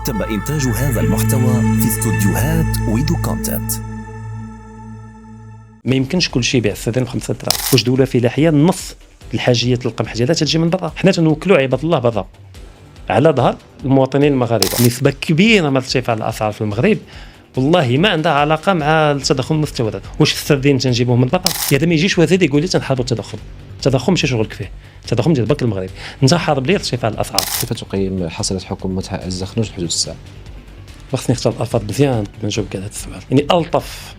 تم إنتاج هذا المحتوى في استوديوهات ويدو كونتنت. ما يمكنش كل شيء يبيع 5 دراهم. واش دوله فلاحيه نص الحاجيات القمح ديالها تجي من برا، حنا تنوكلوا عباد الله برا على ظهر المواطنين المغاربه. نسبه كبيره من ارتفاع الاسعار في المغرب والله ما عندها علاقه مع التضخم المستورد. واش السردين تنجيبوه من برا؟ هذا ما يجيش وزير يقول لي تنحاربوا التضخم ماشي شغلك فيه، التضخم ديال البنك المغربي. انت حارب لي ارتفاع الاسعار. كيف تقيم حصيله حكومه عز الزخنوج بحدود الساعه؟ خصني نختار الالفاظ مزيان قبل ما نجاوب هذا السؤال. يعني الطف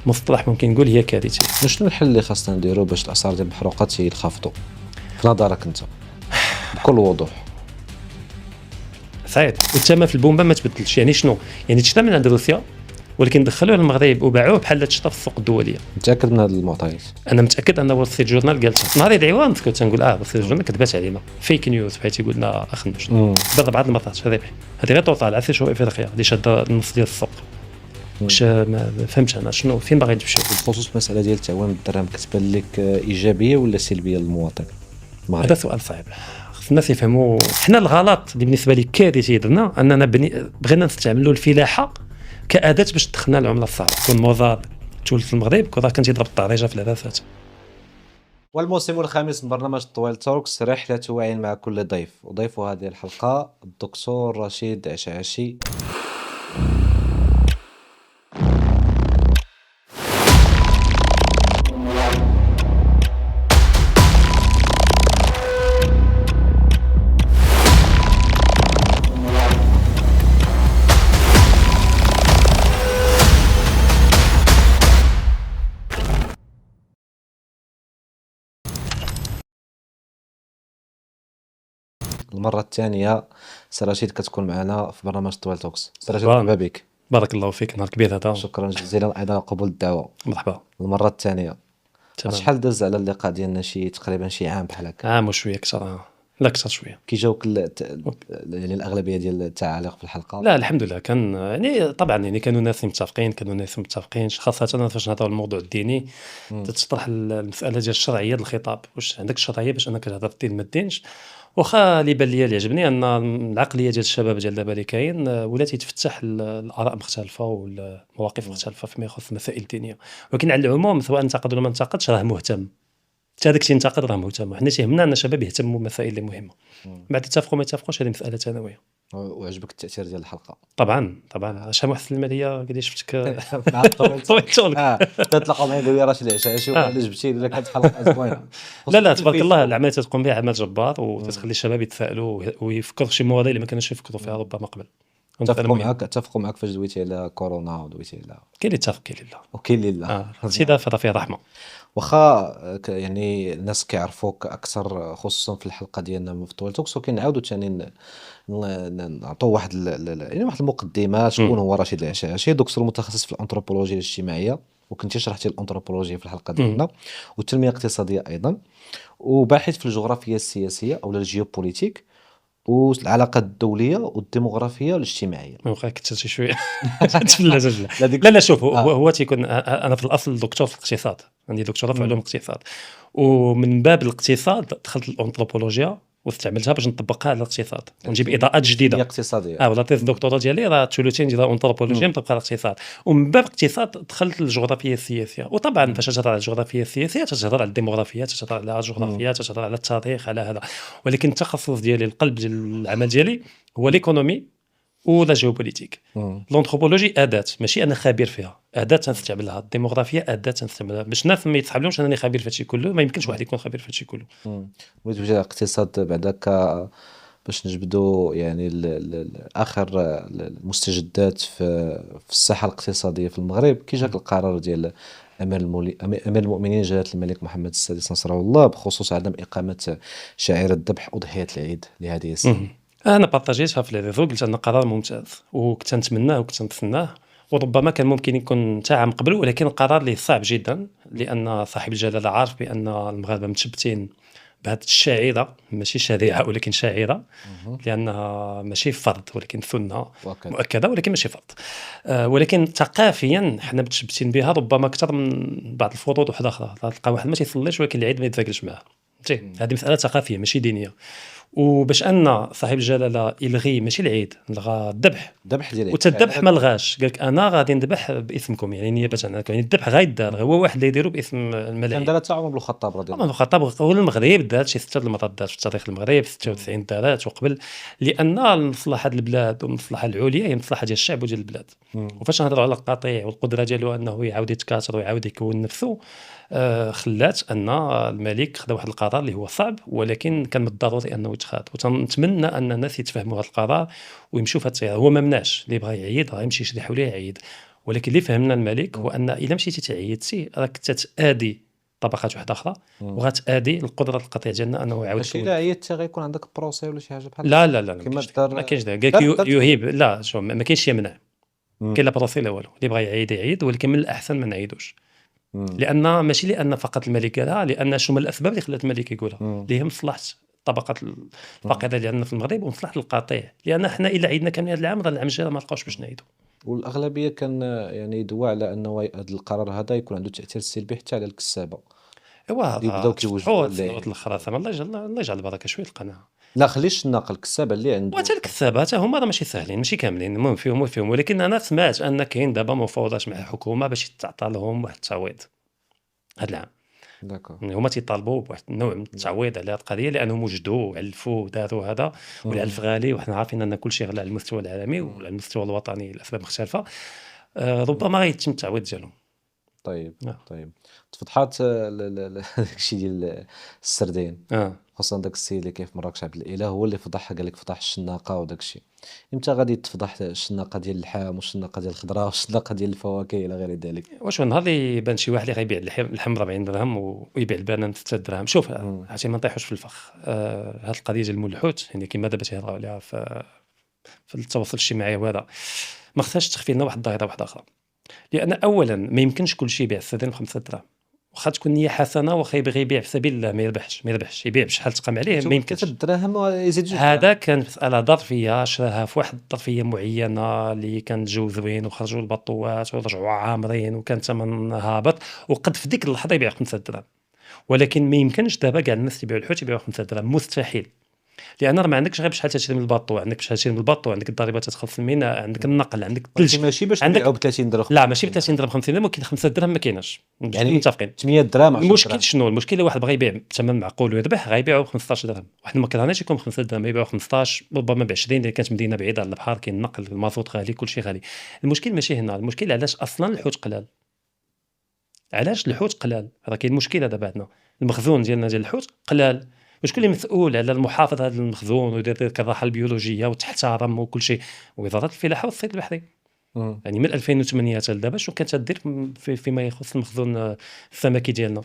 مصطلح ممكن نقول هي كارثه. شنو الحل اللي خاصنا نديرو باش الاسعار ديال المحروقات ينخفضوا في نظرك انت بكل وضوح؟ صعيب. والثمن في البومبا ما تبدلش. يعني شنو؟ يعني تشتا من عند روسيا ولكن دخلوه للمغرب وباعوه بحال تشتا في السوق الدوليه. متاكد من هذه المعطيات؟ انا متاكد ان وول ستريت جورنال قالتها نهار العوام. كنت تنقول وول ستريت جورنال كذبات علينا، فيك نيوز بحيث يقولنا اخنوش ضرب بعض المرات. هذه غير توطال على شو افريقيا اللي شاده النص ديال السوق. واش ما فهمتش انا شنو فين باغي تمشيو بخصوص المساله ديال التعويم بالدرهم، كتبان لك ايجابيه ولا سلبيه للمواطن؟ هذا سؤال صعيب. خص الناس يفهموا. حنا الغلط اللي بالنسبه لي كارثي درنا اننا بغينا نستعملوا الفلاحه كاداه باش تدخلنا العمله الصعبه. كون موزاد تولد في المغرب كون كان تيضرب الطريجه في العباسات. والموسم الخامس من برنامج طويل توكس، رحله وعي مع كل ضيف. وضيف هذه الحلقه الدكتور رشيد عشاشي. المرة الثانية سراشيد كتكون معنا في برنامج طويل توكس. سراشيد مرحبا بك. بارك الله فيك. نهار كبير هذا. شكرا جزيلا أيضا قبول الدعوة. مرحبا. المرة الثانية. شحال داز على اللقاء ديالنا؟ تقريبا شي عام بحال هكا. عام وشوية كثر. لا كثر شوية. كي جاوك يعني الأغلبية ديال التعاليق في الحلقة؟ لا الحمد لله. كان يعني طبعا يعني كانوا ناس متفقين، كانوا ناس متفقينش، خاصة فاش نهضروا الموضوع الديني تتطرح المسألة ديال الشرعية الخطاب. واش عندك الشرعية باش انك تهضر الدين ما دينش؟ واخا اللي بان لي اللي عجبني ان العقليه ديال الشباب ديال دابا اللي كاين ولات يتفتح الاراء مختلفه والمواقف مختلفه فيما يخص المسائل الدينيه. ولكن على العموم سواء انتقد ولا ما انتقدش راه مهتم. حتى داك تينتقد راه مهتم. وحنا تيهمنا ان الشباب يهتموا بمسائل اللي مهمه. بعد يتفقوا ما يتفقوش هذه مساله ثانويه. وعجبك التاثير ديال الحلقه؟ طبعا شحال واحد في الماليه قال لي شفتك مع الطويل تطلقوا معايا قال لي راشد عشاشي ولا جبتي الا كانت حلقه زوينه. لا تبارك الله العمليه تقوم بها عمل جبار وتخلي الشباب يتسائلوا ويفكروا شي مواضيع اللي ما كانوش يفكروا فيها ربما قبل. اتفقوا معك فاش دويتي على كورونا ودويتي على كاين اللي اتفق كاين اللي لا وكاين اللي لا. هادشي دا فيه رحمه. واخا يعني الناس كيعرفوك اكثر خصوصا في الحلقه ديالنا في طويل توكس، ولكن نعاودوا ثاني نعطوا واحد يعني واحد المقدمه. شكون هو رشيد العشاشي؟ دكتور متخصص في الانثروبولوجيا الاجتماعيه، وكنتي شرحتي الانثروبولوجيا في الحلقه ديالنا، والتنميه الاقتصاديه ايضا، وباحث في الجغرافيا السياسيه او الجيوبوليتيك والعلاقات الدوليه والديموغرافيه والاجتماعيه. واخا كثرتي شويه لا شوف هو تيكون انا في الاصل دكتور في الاقتصاد، عندي دكتوراه في علوم الاقتصاد، ومن باب الاقتصاد دخلت الانثروبولوجيا واستعملتها باش نطبقها على الاقتصاد ونجيب اضاءات جديده اقتصاديه. ولا تيز الدكتوراه ديالي راه ثلثين ديال الانثروبولوجيا مطبقه على الاقتصاد. ومن باب الاقتصاد دخلت للجغرافيا السياسيه. وطبعا فاش تهضر على الجغرافيا السياسيه تهضر على الديموغرافيا، تهضر على الجغرافيا، تهضر على التاريخ، على هذا. ولكن التخصص ديالي القلب ديال العمل ديالي هو ليكونومي ولا جيوبوليتيك. الانثروبولوجي اداه ماشي انا خبير فيها، اداه تنستعملها. الديموغرافيا اداه تنستعملها باش الناس ما يتحبلهمش انني خبير في هادشي كله. ما يمكنش واحد يكون خبير في هادشي كله. بغيت نجي الاقتصاد بعدك باش نجبدوا يعني اخر المستجدات في الساحه الاقتصاديه في المغرب. كي جاك القرار ديال امير المؤمنين جلاله الملك محمد السادس نصره الله بخصوص عدم اقامه شعيره الذبح اضحيه العيد لهذه السنه؟ انا بارطاجيتها في الريزو، قلت ان قرار ممتاز وكنت نتمناه وكنت نتسناه، وربما كان ممكن يكون حتى عام قبل. ولكن القرار اللي صعب جدا لان صاحب الجلاله عارف بان المغاربه متشبتين بهذه الشاعره، ماشي شريعه ولكن شاعره، لانها ماشي فرض ولكن سنه مؤكده ولكن ماشي فرض. ولكن ثقافيا حنا متشبتين بها ربما اكثر من بعض الفروض وحده اخرى. تلقى واحد ما تيصليش ولكن العيد ما يتفاكلش معاه. هذه مساله ثقافيه ماشي دينيه. وباش ان صاحب الجلاله يلغي ماشي العيد، لغى الذبح، الذبح ديال العيد والتذبح ما لغاش، قال لك انا غادي نذبح باسمكم، يعني نيابه عنكم، يعني الذبح غيدار هو واحد اللي يديرو باسم كان الملاعين. دارها حتى عمر بن الخطاب رضي الله عمر بن الخطاب هو المغرب دارت شي 6 المرات، دارت في تاريخ المغرب 96 دارت وقبل، لان المصلحه البلاد والمصلحه العليا هي المصلحه ديال الشعب وديال البلاد. وفاش نهضروا على القطيع والقدره ديالو انه يعاود يتكاثر ويعاود يكون نفسه، خلات ان الملك خدا واحد القرار اللي هو صعب، ولكن كان من الضروري انه يتخاذ، وتنتمنى ان الناس يتفهموا هذا القرار ويمشوا في هذا التيار. هو ما مناش، اللي بغى يعيد راه يمشي يشري حوليه يعيد، ولكن اللي فهمنا الملك هو ان الا مشيتي تعيدتي راك تتادي طبقات واحده اخرى، وغتادي القدره القطيع ديالنا انه يعاود ماشي يكون. الا عيطتي غيكون عندك بروسي ولا شي حاجه بحال لا لا لا لا، كما ما دار كاينش داك، قال لك يهيب، لا شوف ما كاينش يمنع، مم. كاين لا بروسي لا والو، اللي بغى يعيد يعيد، ولكن من الاحسن ما نعيدوش، مم. لان ماشي لان فقط الملك قالها، لان شنو من الاسباب اللي خلات الملك يقولها، اللي هي مصلحه الطبقات الفقيره ديالنا في المغرب ومصلحه القطيع، لان حنا الا عيدنا كامل هذا العام راه العام الجاي ما نلقاوش باش نعيدوا. والاغلبيه كان يعني يدوى على انه هذا القرار هذا يكون عنده تاثير سلبي حتى على الكسابه ايوا اللي بداو كيوجدوا السنوات الاخرى ثم الله يجعل البركه شويه القناعه. لا خليش الناقل الكسابه اللي عنده وحتى الكتابه حتى هما راه ماشي ساهلين، ماشي كاملين، المهم فيهم، ولكن انا سمعت ان كاين دابا مفاوضات مع الحكومه باش تعطى لهم واحد التعويض هذا العام، داكور يعني هما تيطالبوا بواحد النوع من التعويض على هذه القضيه، لانهم وجدوا علفوا داروا هذا، والعلف غالي، وحنا عارفين ان كل شيء غلى على المستوى العالمي وعلى المستوى الوطني لاسباب مختلفه. ربما غيتم التعويض ديالهم. طيب آه. طيب تفضحات داكشي ديال السردين خصوصا داك السيد اللي كيف مراكش عبد الاله هو اللي فضحها، قال لك فضح الشناقه وداك الشيء. امتى غادي تفضح الشناقه ديال اللحام والشناقه ديال الخضره والشناقه ديال الفواكه الى غير ذلك؟ واش نهار اللي يبان شي واحد اللي غيبيع اللحم ب 40 درهم ويبيع البنان ب 6 درهم، شوف عرفتي ما نطيحوش في الفخ. هاد القضيه ديال مول الحوت، يعني كما دابا تيهضروا عليها في التواصل الاجتماعي، وهذا ما خصهاش تخفي لنا واحد الظاهره واحده اخرى، لان اولا ما يمكنش كل شيء يبيع السردين ب 5 دراهم، واخا تكون نيه حسنه، واخا يبغي يبيع في سبيل الله ما يربحش يبيع بشحال تقام عليه، ما يمكنش. 3 دراهم يزيد جوج هذا كان مساله ظرفيه، شراها في واحد الظرفيه معينه اللي كان الجو زوين وخرجوا البطوات ورجعوا عامرين وكان ثمن هابط، وقد في ديك اللحظه يبيع 5 دراهم، ولكن ما يمكنش دابا كاع الناس يبيعوا الحوت يبيعوا 5 دراهم، مستحيل، لان راه ما عندكش غير بشحال تشري من الباطو، عندك بشحال تشري من الباطو، عندك الضريبه تتخلص الميناء، عندك النقل، عندك الثلج، ماشي باش عندك نبيعوا ب 30 درهم لا ماشي ب 30 درهم 50 درهم، ولكن 5 درهم ما كايناش، يعني متفقين. 8 دراهم 10 المشكل دراهم. شنو؟ المشكل اللي واحد بغى يبيع بثمن معقول ويربح غيبيعوا ب 15 درهم، واحد المكرهناش يكون ب 5 درهم يبيعوا 15 ربما ب 20، اذا كانت مدينه بعيده على البحر كاين النقل، المازوت غالي، كل شيء غالي. المشكل ماشي هنا، المشكل علاش اصلا الحوت قلال، علاش الحوت قلال، راه كاين مشكله دابا عندنا، المخزون ديالنا ديال الحوت قلال، شكون اللي مسؤول على المحافظه على المخزون ويدير ديك الراحه البيولوجيه وتحترم وكل شيء؟ وزاره الفلاحه والصيد البحري. يعني من 2008 حتى لدابا شنو كانت تدير فيما يخص المخزون السمكي ديالنا؟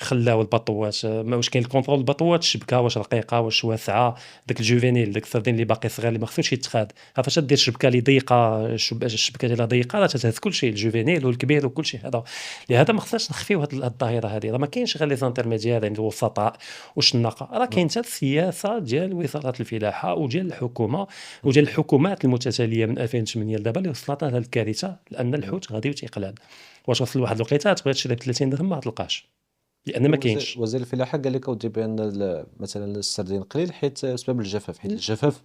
خلاو البطوات، واش كاين الكونترول البطوات، الشبكه واش رقيقه واش واسعه، داك الجوفينيل داك السردين اللي باقي صغير اللي ما خصوش يتخاد، فاش دير شبكه اللي ضيقه، الشبكه ديالها ضيقه راه تتهز كل شيء، الجوفينيل والكبير وكل شيء هذا. لهذا ما خصناش نخفيو هذه الظاهره هذه، راه ما كاينش غير لي زانترميديير يعني الوسطاء والشناقه، راه كاين حتى السياسه ديال وزاره الفلاحه وديال الحكومه وديال الحكومات المتتاليه من 2008 لدابا اللي وصلتنا لهذه الكارثه، لان الحوت غادي تيقلال. واش وصل لواحد الوقيته تبغي تشري ب 30 درهم ما تلقاش، لان ما كاينش. وزير الفلاحه قال لك اودي بان مثلا السردين قليل حيت بسبب الجفاف، حيت الجفاف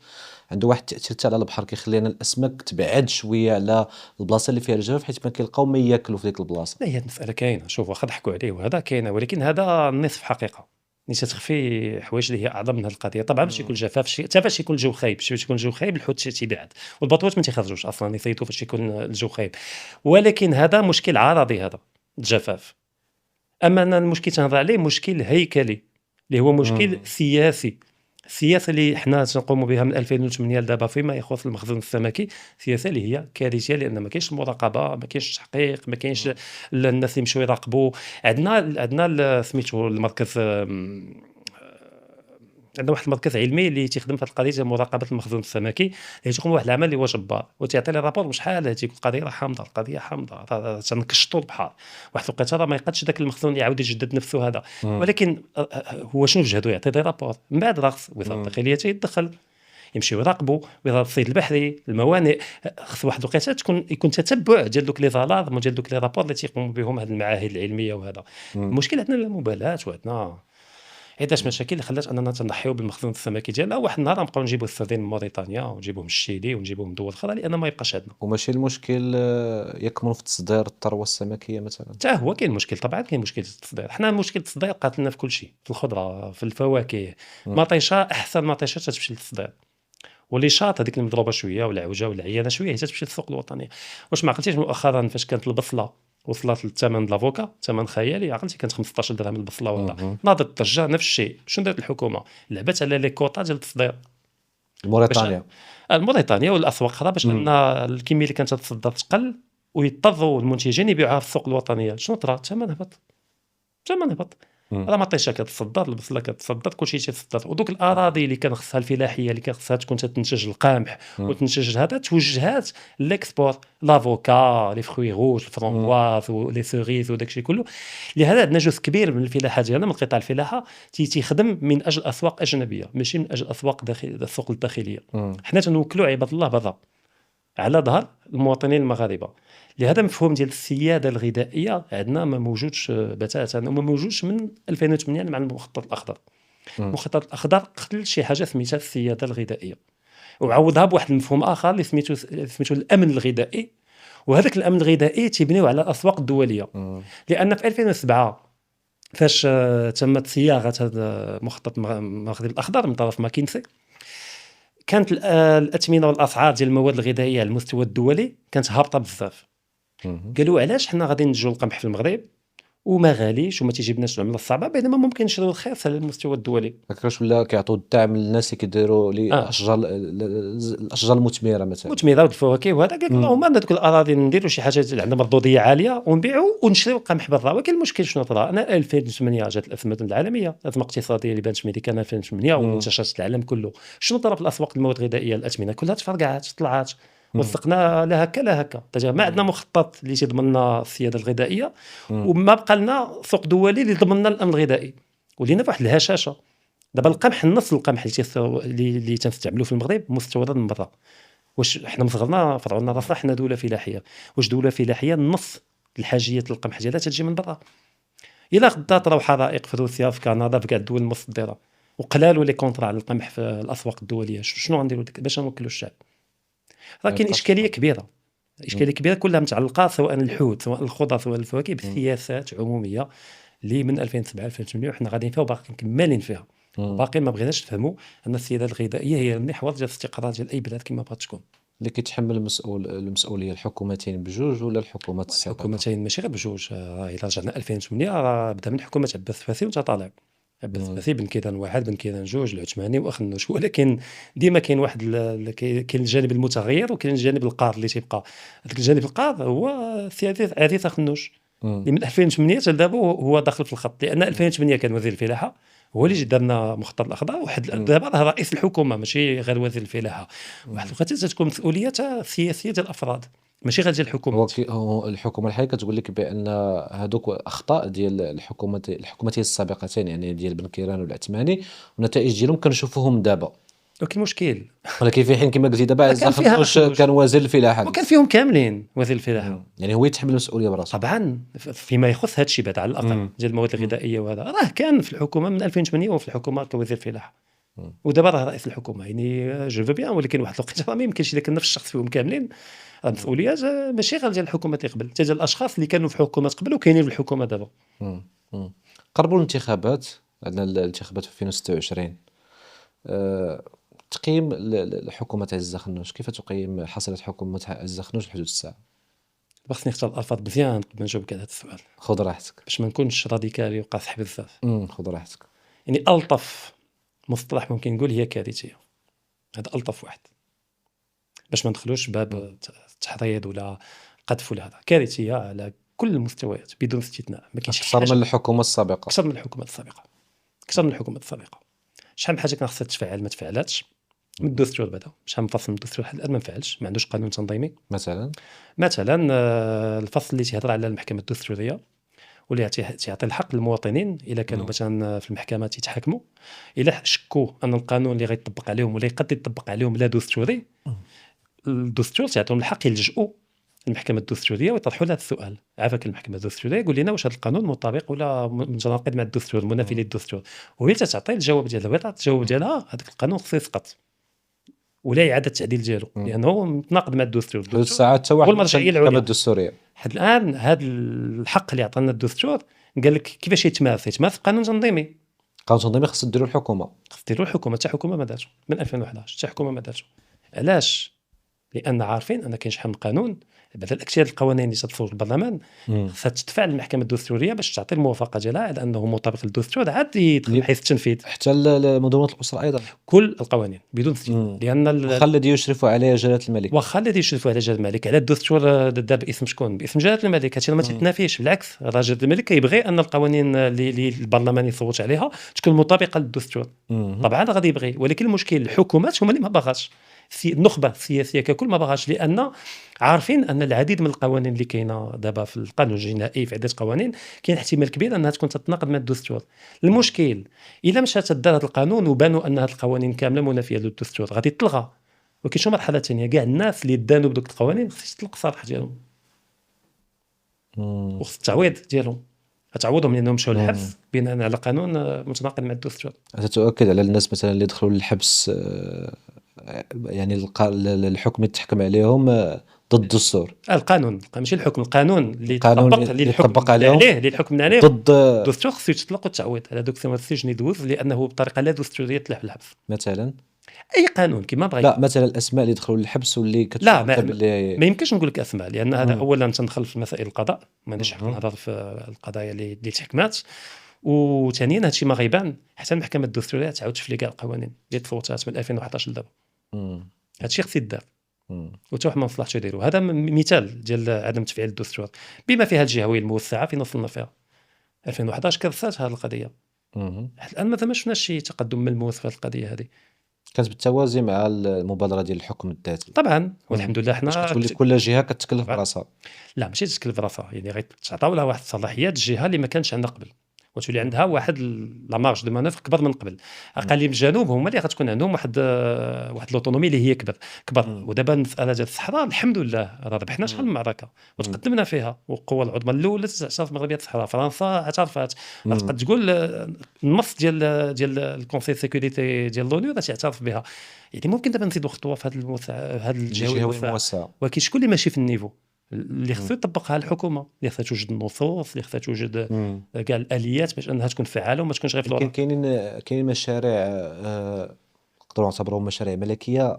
عنده واحد التاثير حتى على البحر، كيخلينا الاسماك تبعد شويه على البلاصه اللي فيها الجفاف حيت ما كيلقاو ما ياكلوا في ديك البلاصه. لا هي المساله كاينه، شوف واخا ضحكوا عليه وهذا كاينه، ولكن هذا النصف حقيقه، اللي تخفي حوايج اللي هي اعظم من هذه القضيه. طبعا باش يكون جفاف حتى فاش يكون الجو خايب، باش يكون الجو خايب الحوت تيبعد والبطوات ما تيخرجوش اصلا، يصيدوا فاش يكون الجو خايب، ولكن هذا مشكل عرضي، هذا الجفاف. اما أنا المشكل تنهضر عليه مشكل هيكلي، اللي هو مشكل سياسي. السياسه اللي حنا تنقوموا بها من 2008 لدابا فيما يخص المخزون السمكي، سياسه اللي هي كارثيه، لان ما كاينش المراقبه، ما كاينش التحقيق، ما كاينش الناس اللي يمشيو يراقبوا. عندنا سميتو المركز، عندنا واحد المركز علمي اللي تيخدم في هذه القضيه ديال مراقبه المخزون السمكي، اللي تيقوم بواحد العمل اللي هو جبار، وتيعطي لي رابور بشحال تيقول القضيه راه حامضه، القضيه حامضه، تنكشطوا البحر، واحد الوقيته راه ما يقدش ذاك المخزون يعاود يجدد نفسه هذا. ولكن هو شنو جهده؟ يعطي لي رابور، من بعد راه وزاره الداخليه تيدخل، يمشيو يراقبوا، وزاره الصيد البحري، الموانئ، خص واحد الوقيته يكون تتبع ديال دوك لي زالارم وديال دوك لي رابور اللي تيقوموا بهم هذه المعاهد العلميه وهذا. المشكل عندنا المبالاه، وعندنا عدة مشاكل اللي خلات اننا تنضحيو بالمخزون السمكي ديالنا. واحد النهار غنبقاو نجيبو السردين من موريتانيا ونجيبوه من الشيلي ونجيبوه من دول اخرى لان ما يبقاش عندنا. وماشي المشكل يكمن في تصدير الثروة السمكية مثلا. حتى هو كاين مشكل، طبعا كاين مشكل التصدير. حنا مشكل التصدير قاتلنا في كل شيء، في الخضره، في الفواكه. مطيشه احسن مطيشه تمشي للتصدير، واللي شاط هذيك المضروبه شويه والعوجه والعيانه شويه هي تمشي للسوق الوطنيه. واش ما عقلتيش مؤخرا فاش كانت البصله وصلت للثمن الافوكا، ثمن خيالي، عقلتي كانت 15 درهم البصله ولا ناضت الدرجه نفس الشيء. شنو دارت الحكومه؟ لعبت على لي كوطا ديال التصدير موريتانيا. موريتانيا والاسواق اخرى باش ان الكميه اللي كانت تتصدر تقل ويضطروا المنتجين يبيعوها في السوق الوطنيه. شنو طرا؟ الثمن هبط، الثمن هبط. راه مطيشه كتصدر، البصله كتصدر، كلشي تيتصدر. ودوك الاراضي اللي كان خصها الفلاحيه اللي كان خصها تكون تنتج القمح وتنتج هذا توجهات ليكسبور، لافوكا، لي فروي روج، الفرامبواز ولي سيريز وداكشي كله. لهذا عندنا جزء كبير من الفلاحه ديالنا، من قطاع الفلاحه تيخدم من اجل اسواق اجنبيه ماشي من اجل اسواق السوق الداخليه. حنا تنوكلوا عباد الله برا على ظهر المواطنين المغاربه. لهذا مفهوم ديال السياده الغذائيه عندنا ما موجودش بتاتا، وما موجودش من 2008 مع المخطط الاخضر. المخطط الاخضر قتل شي حاجه سميتها السياده الغذائيه وعوضها بواحد المفهوم اخر اللي سميتو الامن الغذائي. وهذاك الامن الغذائي تيبنيو على الاسواق الدوليه. لان في 2007 فاش تمت صياغه هذا المخطط المغرب الاخضر من طرف ماكينسي، كانت الاثمنه والاسعار ديال المواد الغذائيه على المستوى الدولي كانت هابطه بزاف. قالوا علاش حنا غادي ننتجوا القمح في المغرب وما غاليش وما تيجيبناش العمله الصعبه بينما ممكن نشريو الرخيص على المستوى الدولي. هكاش ولا كيعطوا الدعم للناس اللي كيديروا لي الاشجار المثمره مثلا مثمره والفواكه وهذا. قال لهم انا دوك الاراضي نديروا شي حاجه اللي عندها مردوديه عاليه ونبيعوا ونشريو القمح برا. ولكن المشكل شنو طرا؟ انا 2008 جات الازمه العالميه، الازمه الاقتصاديه اللي بانت ميديكان 2008 وانتشرت العالم كله. شنو طرا في الاسواق المواد الغذائيه؟ الاثمنه كلها تفرقعات طلعات. وثقنا لا هكا لا هكا، ما عندنا مخطط اللي تضمن لنا السياده الغذائيه وما بقى لنا سوق دولي اللي ضمن لنا الامن الغذائي. ولينا فواحد الهشاشه. دابا القمح، نص القمح اللي تنستعملوه في المغرب مستورد من برا. واش حنا مصغرنا فرعنا راسنا حنا دوله فلاحيه؟ واش دوله فلاحيه نص الحاجيه القمح ديالها تجي من برا؟ الا غدا طراو حرائق في روسيا، في كندا، في كاع الدول المصدره وقلالوا لي كونطرا على القمح في الاسواق الدوليه، شنو غنديروا باش نوكلوا الشعب؟ راه كاين اشكاليه كبيره، اشكاليه كبيره كلها متعلقه سواء الحوت سواء الخضر سواء الفواكه بسياسات عموميه اللي من 2007 2008 وحنا غاديين فيها وباقي مكملين فيها. باقي ما بغيناش نفهموا ان السياده الغذائيه هي المحور ديال الاستقرار ديال اي بلاد كما بغات تكون. اللي كيتحمل المسؤوليه الحكومتين بجوج ولا الحكومات السابقه؟ الحكومتين ماشي غير بجوج. الا رجعنا 2008 راه بدا من حكومه عباس الفاسي وانت طالع عباس الفاسي، بن كيدان واحد، بن كيدان جوج، العثماني واخنوش. ولكن ديما كاين واحد كاين الجانب المتغير وكاين الجانب القار اللي تيبقى. هذاك الجانب القار هو السيادة عزيز اخنوش اللي من 2008 حتى دابا هو داخل في الخط. لان 2008 كان وزير الفلاحه هو اللي دار لنا مخطط الاخضر. واحد دابا راه رئيس الحكومه ماشي غير وزير الفلاحه. واحد الوقت تكون مسؤوليه سياسيه ديال الافراد ماشي غير ديال الحكومه. هو الحكومه الحاليه كتقول لك بان هذوك اخطاء ديال الحكومتين السابقتين يعني ديال بن كيران والعثماني والنتائج ديالهم كنشوفوهم دابا. ولكن مشكل ولكن في حين كما قلتي دابا عز اخنوش كان وزير الفلاحه وكان فيهم كاملين وزير الفلاحه. يعني هو يتحمل المسؤوليه براسه طبعا فيما يخص هذا الشيء بعد على الاقل ديال المواد الغذائيه. وهذا راه كان في الحكومه من 2008 وفي الحكومه كوزير الفلاحه ودابا راه رئيس الحكومه. يعني جو فو بيان، ولكن واحد الوقت راه ما يمكنش اذا كان نفس الشخص فيهم كاملين. المسؤوليات ماشي غير ديال الحكومه قبل، حتى ديال الاشخاص اللي كانوا في حكومات قبل وكاينين في الحكومه دابا. قربوا الانتخابات، عندنا الانتخابات في 2026. تقييم الحكومه تاع عز اخنوش، كيف تقيم حصيله حكومه عز اخنوش لحدود الساعه؟ خصني نختار الالفاظ مزيان قبل ما نجاوبك على هذا السؤال. خذ راحتك باش ما نكونش راديكالي وقاصح بزاف. خذ راحتك. يعني الطف مصطلح ممكن نقول هي كارثيه. هذا الطف واحد باش ما ندخلوش باب التحريض ولا قذف ولا هذا. كارثيه على كل المستويات بدون استثناء. ما كاينش اكثر من الحكومه السابقه، اكثر من الحكومات السابقه، اكثر من الحكومات السابقه. شحال من حاجه كان خصها تفعل ما تفعلاتش من الدستور. بعدا شحال من فصل من الدستور حتى الان ما فعلش، ما عندوش قانون تنظيمي. مثلا الفصل اللي تيهضر على المحكمه الدستوريه واللي تعطي الحق للمواطنين الا كانوا مثلا في المحكمه تيتحاكموا الا شكوا ان القانون اللي غيطبق عليهم ولا يقد يطبق عليهم لا دستوري، الدستور تعطيهم الحق يلجؤوا المحكمه الدستوريه ويطرحوا لها السؤال. عافاك المحكمه الدستوريه يقول لنا واش هذا القانون مطابق ولا متناقض مع الدستور، منافي للدستور، وهي تعطي الجواب ديالها. وهي تعطي الجواب ديالها هذاك القانون خصو يسقط ولا اعاده التعديل ديالو لانه متناقض مع الدستور. هاد الساعات حتى واحد هو المرجعيه المحكمه العليا. الدستوريه حد الان هذا الحق اللي عطانا الدستور قال لك كيفاش يتمارس في قانون تنظيمي. قانون تنظيمي خص ديروا الحكومه. خص ديروا الحكومه. حتى حكومه ما دارتو من 2011، حتى حكومه ما دارتو. علاش؟ لان عارفين ان كاين شحال من قانون بعد الاكثر القوانين اللي تدخل البرلمان خصها تدفع للمحكمه الدستوريه باش تعطي الموافقه ديالها على انه مطابق للدستور عاد يدخل من حيث التنفيذ. حتى مدونه الاسره ايضا كل القوانين بدون استثناء، لان واخا الذي يشرف عليه جلاله الملك، واخا الذي يشرف على جلاله الملك. على الدستور دار باسم شكون؟ باسم جلاله الملك. هادشي ما تتنافيش، بالعكس راه جلاله الملك كيبغي ان القوانين اللي البرلمان يصوت عليها تكون مطابقه للدستور. طبعا غادي يبغي، ولكن المشكل الحكومات هما اللي ما باغاش. النخبه السياسيه ككل ما باغاش، لان عارفين ان العديد من القوانين اللي كاينه دابا في القانون الجنائي في عده قوانين كاين احتمال كبير انها تكون تتناقض مع الدستور. المشكل الا مشات تدار هذا القانون وبانوا ان هذه القوانين كامله منافيه للدستور غادي تلغى. ولكن شو مرحله ثانيه، كاع الناس اللي دانوا بدوك القوانين خص يطلق الصراحه ديالهم وخص التعويض ديالهم. تعوضهم لانهم مشاو للحبس بناء على قانون متناقض مع الدستور. تتؤكد على الناس مثلا اللي دخلوا للحبس يعني الحكم يتحكم عليهم ضد الدستور. القانون ماشي الحكم، القانون اللي يطبق عليهم اللي الحكم عليه ضد الدستور خصو يطلق والتعويض على دوك سنوات السجن يدوز لانه بطريقه لا دستوريه تلح بالحبس. مثلا اي قانون كما بغيت. لا مثلا الاسماء اللي دخلوا للحبس واللي لا ما يمكنش نقول لك اسماء، لان هذا اولا تندخل في مسائل القضاء، مانيش حق نهضر في القضايا اللي تحكمات. وثانيا هادشي ما غيبان حتى المحكمه الدستوريه تعاود تفلي كاع القوانين اللي تفوتات من 2011 لدابا. هادشي خص يدار وتا واحد ما مصلحتو يديرو. هذا مثال ديال عدم تفعيل الدستور بما فيها الجهويه الموسعه فين وصلنا فيها. 2011 كرست هذه القضيه. الان ما شفناش شي تقدم ملموس في هذه القضيه هذه. كانت بالتوازي مع المبادره ديال الحكم الذاتي طبعا، والحمد لله حنا تولي كل جهه كتكلف براسها. لا ماشي تتكلف براسها، يعني غيتعطاو لها واحد الصلاحيات الجهه اللي ما كانش عندها قبل، وتولي عندها واحد لا مارج دو مانوفر كبر من قبل. اقاليم الجنوب هما اللي غتكون عندهم واحد الاوتونومي اللي هي كبر. ودابا المساله ديال الصحراء الحمد لله راه ربحنا شحال من معركه وتقدمنا فيها. والقوه العظمى الاولى تعترف مغربيه الصحراء، فرنسا اعترفت. تقدر تقول النص ديال الكونسي سيكوريتي ديال لونو راه تعترف بها. يعني ممكن دابا نزيدوا خطوه في هذا الجهويه الموسعه، ولكن شكون اللي ماشي في النيفو اللي خصو يطبقها الحكومه، اللي خصها توجد النصوص، اللي خصها توجد كاع الاليات باش انها تكون فعاله وما تكونش غير في الورق. كاينين مشاريع نقدروا نعتبرهم مشاريع ملكيه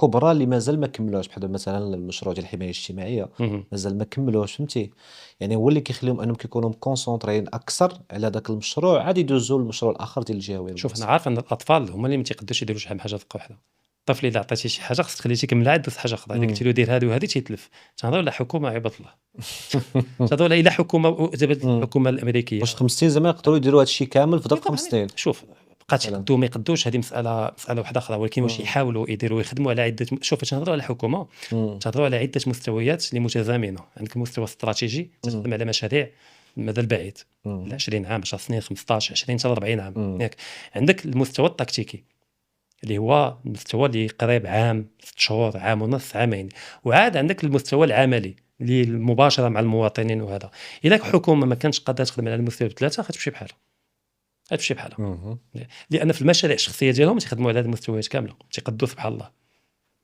كبرى اللي مازال ما كملوش، بحال مثلا المشروع ديال الحمايه الاجتماعيه مازال ما كملوش، فهمتي؟ يعني هو اللي كيخليهم انهم كيكونوا كونسونطرين اكثر على ذاك المشروع عاد يدوزوا للمشروع الاخر ديال الجهويه. شوف انا عارف ان الاطفال هما اللي ما تيقدروش يديروا شحال من حاجه دقه واحده. الطفل اذا عطيتيه شي حاجه خصك تخليه يكمل عاد دوز حاجه اخرى. اذا قلتي له دير هذه وهذه تيتلف. تنهضروا على حكومه عباد الله تنهضروا على حكومه دابا الحكومه الامريكيه واش 5 سنين زعما يقدروا يديروا هذا الشيء كامل في ظرف 5 سنين؟ شوف بقات يقدوا ما يقدوش هذه مساله واحده اخرى، ولكن واش يحاولوا يديروا يخدموا على عده شوف تنهضروا على حكومه تنهضروا على عده مستويات اللي متزامنه. عندك المستوى الاستراتيجي تخدم على مشاريع المدى البعيد ل 20 عام 10 سنين 15 20 حتى 40 عام ياك. عندك المستوى التكتيكي اللي هو المستوى اللي قريب عام 6 شهور عام ونص عامين. وعاد عندك المستوى العملي اللي المباشره مع المواطنين. وهذا الا حكومه ما كانتش قادره تخدم على المستوى بثلاثه غتمشي بحالها لان في المشاريع الشخصيه ديالهم تخدموا على هذه المستويات كامله، تيقدوا سبحان الله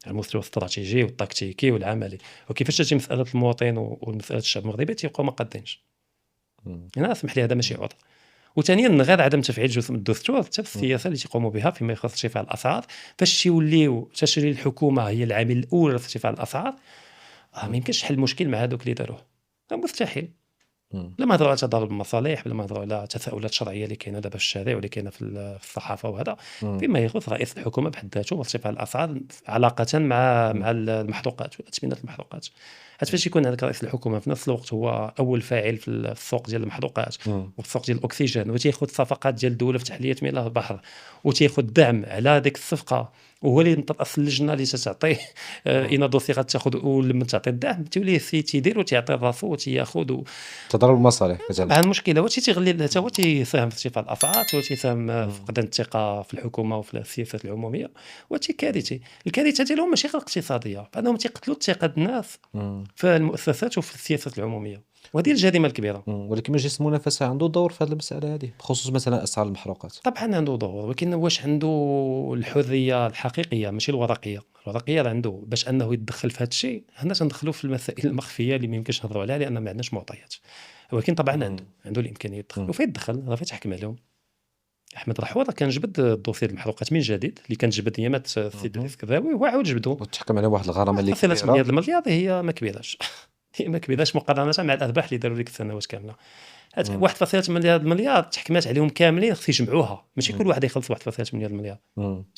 على المستوى الاستراتيجي والتكتيكي والعملي. وكيفاش تجي مساله المواطن والمساله الشعب المغربي تيبقاو ما قادينش. انا اسمح لي هذا ماشي عذر. وثانيا غير عدم تفعيل جزء من الدستور حتى في السياسه اللي تيقوموا بها فيما يخص ارتفاع الاسعار. فاش تيوليو تشري الحكومه هي العامل الاول في ارتفاع الاسعار ما يمكنش تحل المشكل مع هذوك اللي داروه، مستحيل. بلا ما نهضروا على تضارب المصالح، بلا ما نهضروا على تساؤلات شرعيه اللي كاينه دابا في الشارع واللي كاينه في الصحافه وهذا فيما يخص رئيس الحكومه بحد ذاته وارتفاع الاسعار علاقه مع المحروقات وتثمينات المحروقات. حتى فاش يكون عندك رئيس الحكومه في نفس الوقت هو اول فاعل في السوق ديال المحروقات والسوق ديال الاكسجين وتياخذ صفقات ديال الدوله في تحليه مياه البحر وتياخذ دعم على ديك الصفقه وهو اللي ترأس اللجنه اللي تعطيه ان دوسي غتاخذ ولما تعطي الدعم تولي تيدير وتيعطي راسو وتياخذ تضرب المصالح كتعلم. طبعا المشكله هو تيغلي حتى هو تيساهم في ارتفاع الاسعار وتيساهم في فقدان الثقه في الحكومه وفي السياسات العموميه وهادشي كارثي. الكارثه ديالهم ماشي غير اقتصاديه، بانهم تيقتلوا الثقه الناس في المؤسسات وفي السياسات العموميه، وهذه الجريمه الكبيره. ولكن مجلس المنافسه عنده دور في هذه المساله هذه بخصوص مثلا اسعار المحروقات. طبعا عنده دور، ولكن واش عنده الحريه الحقيقيه ماشي الورقيه؟ الورقيه راه عنده باش انه يتدخل في هذا الشيء. حنا تندخلوا في المسائل المخفيه اللي ما يمكنش نهضروا عليها لان ما عندناش معطيات، ولكن طبعا عنده الامكانيه يدخل وفين يدخل راه فين تحكم عليهم. احمد رحوه راه كان جبد الدوسي المحروقات من جديد اللي كان جبد ايامات السيد رئيس كذاوي وهو عاود جبدو وتحكم عليهم واحد الغرامه اللي تصل 8 كبيره. المليار هي ما كبيراش هي ما كبيراش مقارنه مع الارباح اللي داروا ديك السنوات كامله. 1.8 مليار تحكمات عليهم كاملين خص يجمعوها، ماشي كل واحد يخلص 1.8 مليار.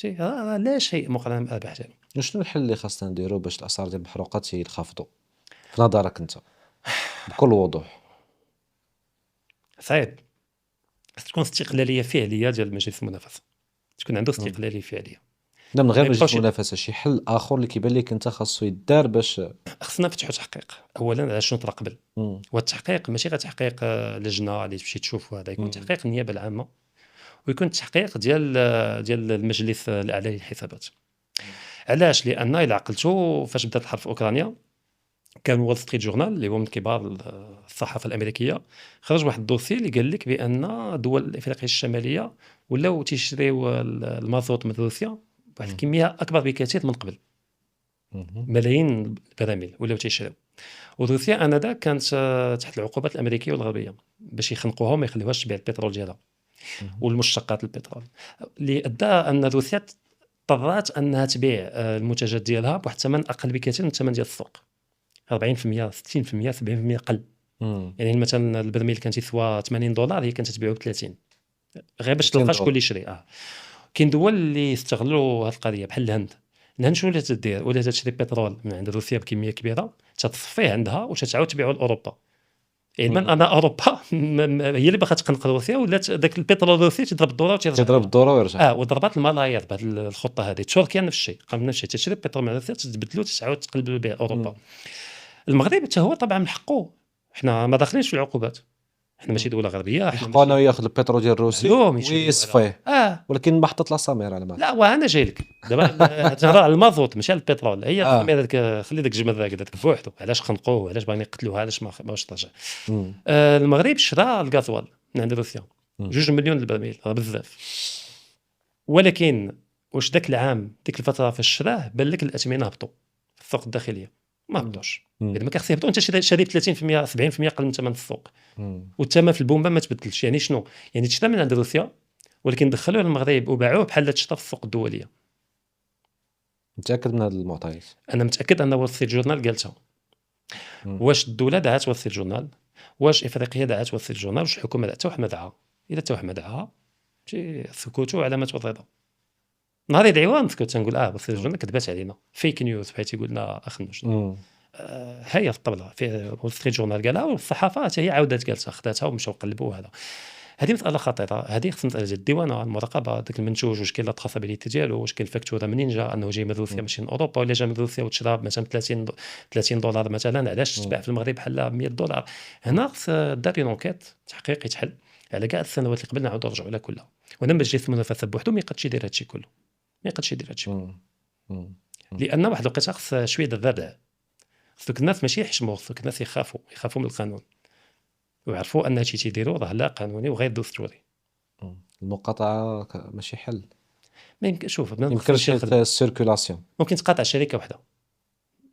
راه لا شيء مقارنه مع الارباح ديالهم. شنو الحل اللي خاصنا نديرو باش الاسعار ديال المحروقات ينخفضوا في نظرك انت بكل وضوح؟ صعيب، خص تكون استقلاليه فعليه ديال مجلس المنافسه، تكون عنده استقلاليه فعليه. لا من غير ما مجلس يبقاوش المنافسه شي حل اخر اللي كيبان لك انت خاصو يدار باش خصنا نفتحوا تحقيق اولا على شنو طرا قبل، والتحقيق ماشي غير تحقيق لجنه اللي تمشي تشوف، هذا يكون تحقيق النيابه العامه ويكون تحقيق ديال المجلس الاعلى للحسابات. علاش؟ لان الى عقلتوا فاش بدات الحرب في اوكرانيا كان وول ستريت جورنال اللي هو من كبار الصحافه الامريكيه خرج واحد الدوسي اللي قال لك بان دول افريقيا الشماليه ولاو تيشريو المازوت من روسيا بواحد الكميه اكبر بكثير من قبل، ملايين البراميل ولاو تيشريو. وروسيا انذاك كانت تحت العقوبات الامريكيه والغربيه باش يخنقوها وما يخليوهاش تبيع البترول ديالها والمشتقات البترول، اللي ادى ان روسيا اضطرت انها تبيع المنتجات ديالها بواحد الثمن اقل بكثير من الثمن ديال السوق، 40% 60% 70% قل. يعني مثلا البرميل كان تيسوى $80 هي كانت تبيعه ب 30 غير باش تلقى شكون اللي يشري. كاين دول اللي استغلوا هذه القضيه بحال الهند. الهند شنو اللي تدير؟ ولا تشري بترول من عند روسيا بكميه كبيره تتصفيه عندها وتتعاود تبيعه لاوروبا. علما ان اوروبا هي اللي باغا تقنق روسيا ولات داك البترول الروسي تضرب الدوره وترجع تضرب الدوره ويرجع. وضربات الملايير بهذه الخطه هذه. تركيا نفس الشيء، قام نفس الشيء تشري بترول من روسيا تتبدلو تتعاود تقلب بها اوروبا. المغرب حتى هو طبعا من حقه، حنا ما داخلينش في العقوبات، حنا ماشي دوله غربيه، حقه انه ياخذ البترول ديال روسيا ويصفيه. محطه محطه السمير على ما لا وانا جاي لك دابا تهضر على المازوت ماشي على البترول. هي هذاك خلي داك الجمل هكذاك بوحدو، علاش خنقوه، علاش باغيين يقتلوه، علاش ما واش رجع. المغرب شرا الغازوال من عند روسيا 2 مليون البرميل، راه بزاف. ولكن واش ذاك العام ديك الفتره فاش شراه بان لك الاثمنه هبطوا في السوق الداخليه؟ ما هبطوش. يعني ما كيخص يهبطوا، انت شاري ب 30% 70% قل من ثمن السوق، والثمن في البومبا ما تبدلش. يعني شنو؟ يعني تشرا من عند روسيا ولكن دخلوه للمغرب وباعوه بحال تشرا في السوق الدوليه. متاكد من هذه المعطيات؟ انا متاكد ان وول ستريت جورنال قالتها. واش الدوله دعات وول ستريت جورنال؟ واش افريقيا دعات وول ستريت جورنال؟ واش الحكومه دعات؟ واحد ما دعا. اذا حتى واحد ما دعاها سكوتوا علامه الرضا. نهار يدعيوها نسكت تنقول وول ستريت جورنال كذبات علينا، فيك نيوز بحال تيقول لنا اخ نوش. هي الطبله في وول ستريت جورنال قالها والصحافه حتى هي عاودت قالتها، خداتها ومشاو قلبوا هذا. هذه مساله خطيره، هذه خصنا مساله ديال الديوانه، المراقبه، داك المنتوج واش كاين لا تراسابيليتي ديالو، واش كاين الفاكتوره منين جا، انه جاي من روسيا ماشي من اوروبا، ولا جا من روسيا وتشرى مثلا $30 مثلا، علاش تباع في المغرب بحال $100. هنا خص دار اون انكيت تحقيق يتحل على كاع السنوات اللي قبل نعاودوا نرجعوا لها كلها. وانا مجلس المنافسه بوحدو ما يقدش يدير هادشي كله، ما يقدش يدير هادشي كله، لان واحد الوقيته خص شويه ديال الردع. خصك الناس ماشي يحشموا، خصك الناس يخافوا من القانون ويعرفوا ان هادشي تيديروا راه لا قانوني وغير دستوري. المقاطعه ماشي حل. ما يمكن شوف يمكنش السيركولاسيون، ممكن تقاطع شركه واحده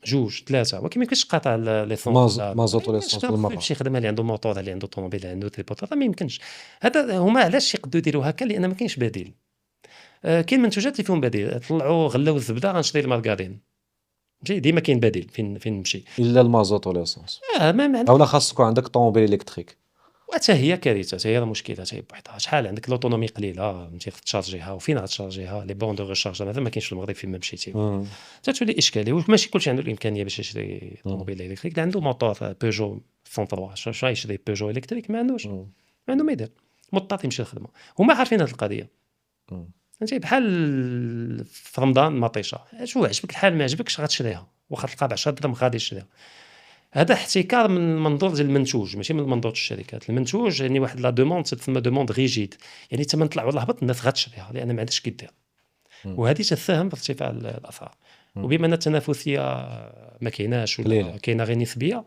جوج ثلاثه، ولكن ما يمكنش تقاطع ليسونس مازوت ولا ليسونس بالمره. شي خدمه اللي عنده موطور، اللي عنده طوموبيل، اللي عنده تريبوتر، ما يمكنش. هذا هما علاش يقدروا يديروا هكا، لان ما كاينش بديل. كاين منتوجات اللي فيهم بديل، طلعوا غلاو الزبده غنشري المارغرين، ديما كاين بديل فين نمشي الا المازوت ولا ليسونس. اولا خاص تكون عندك طوموبيل الكتريك، وحتى هي كارثه، حتى هي مشكله، حتى هي بوحدها. شحال عندك لوطونومي قليله، مشي تشارجيها وفين غتشارجيها؟ لي بون دو ريشارج هذا ما كاينش في المغرب فين ما مشيتي، تولي اشكاليه. وماشي كلشي عنده الامكانيه باش يشري طوموبيل الكتريك. اللي عنده موطور بيجو 103 شنو يشري بيجو الكتريك؟ ما عندوش، ما عنده ما يدير، مضطر يمشي للخدمه. هما عارفين هذه القضيه، فهمتي بحال في رمضان مطيشه، شو عجبك الحال ما عجبكش غتشريها واخا تلقى ب 10 درهم غادي تشريها. هذا احتكار من المنظور ديال المنتوج ماشي من منظور الشركات. المنتوج يعني واحد لا دوموند تسمى دوموند ريجيد، يعني حتى من طلع ولا هبط الناس غتشريها لان ما عندهاش كيدير، وهذه تساهم في ارتفاع الاسعار. وبما ان التنافسيه ما كايناش ولا كاينه غير نسبيه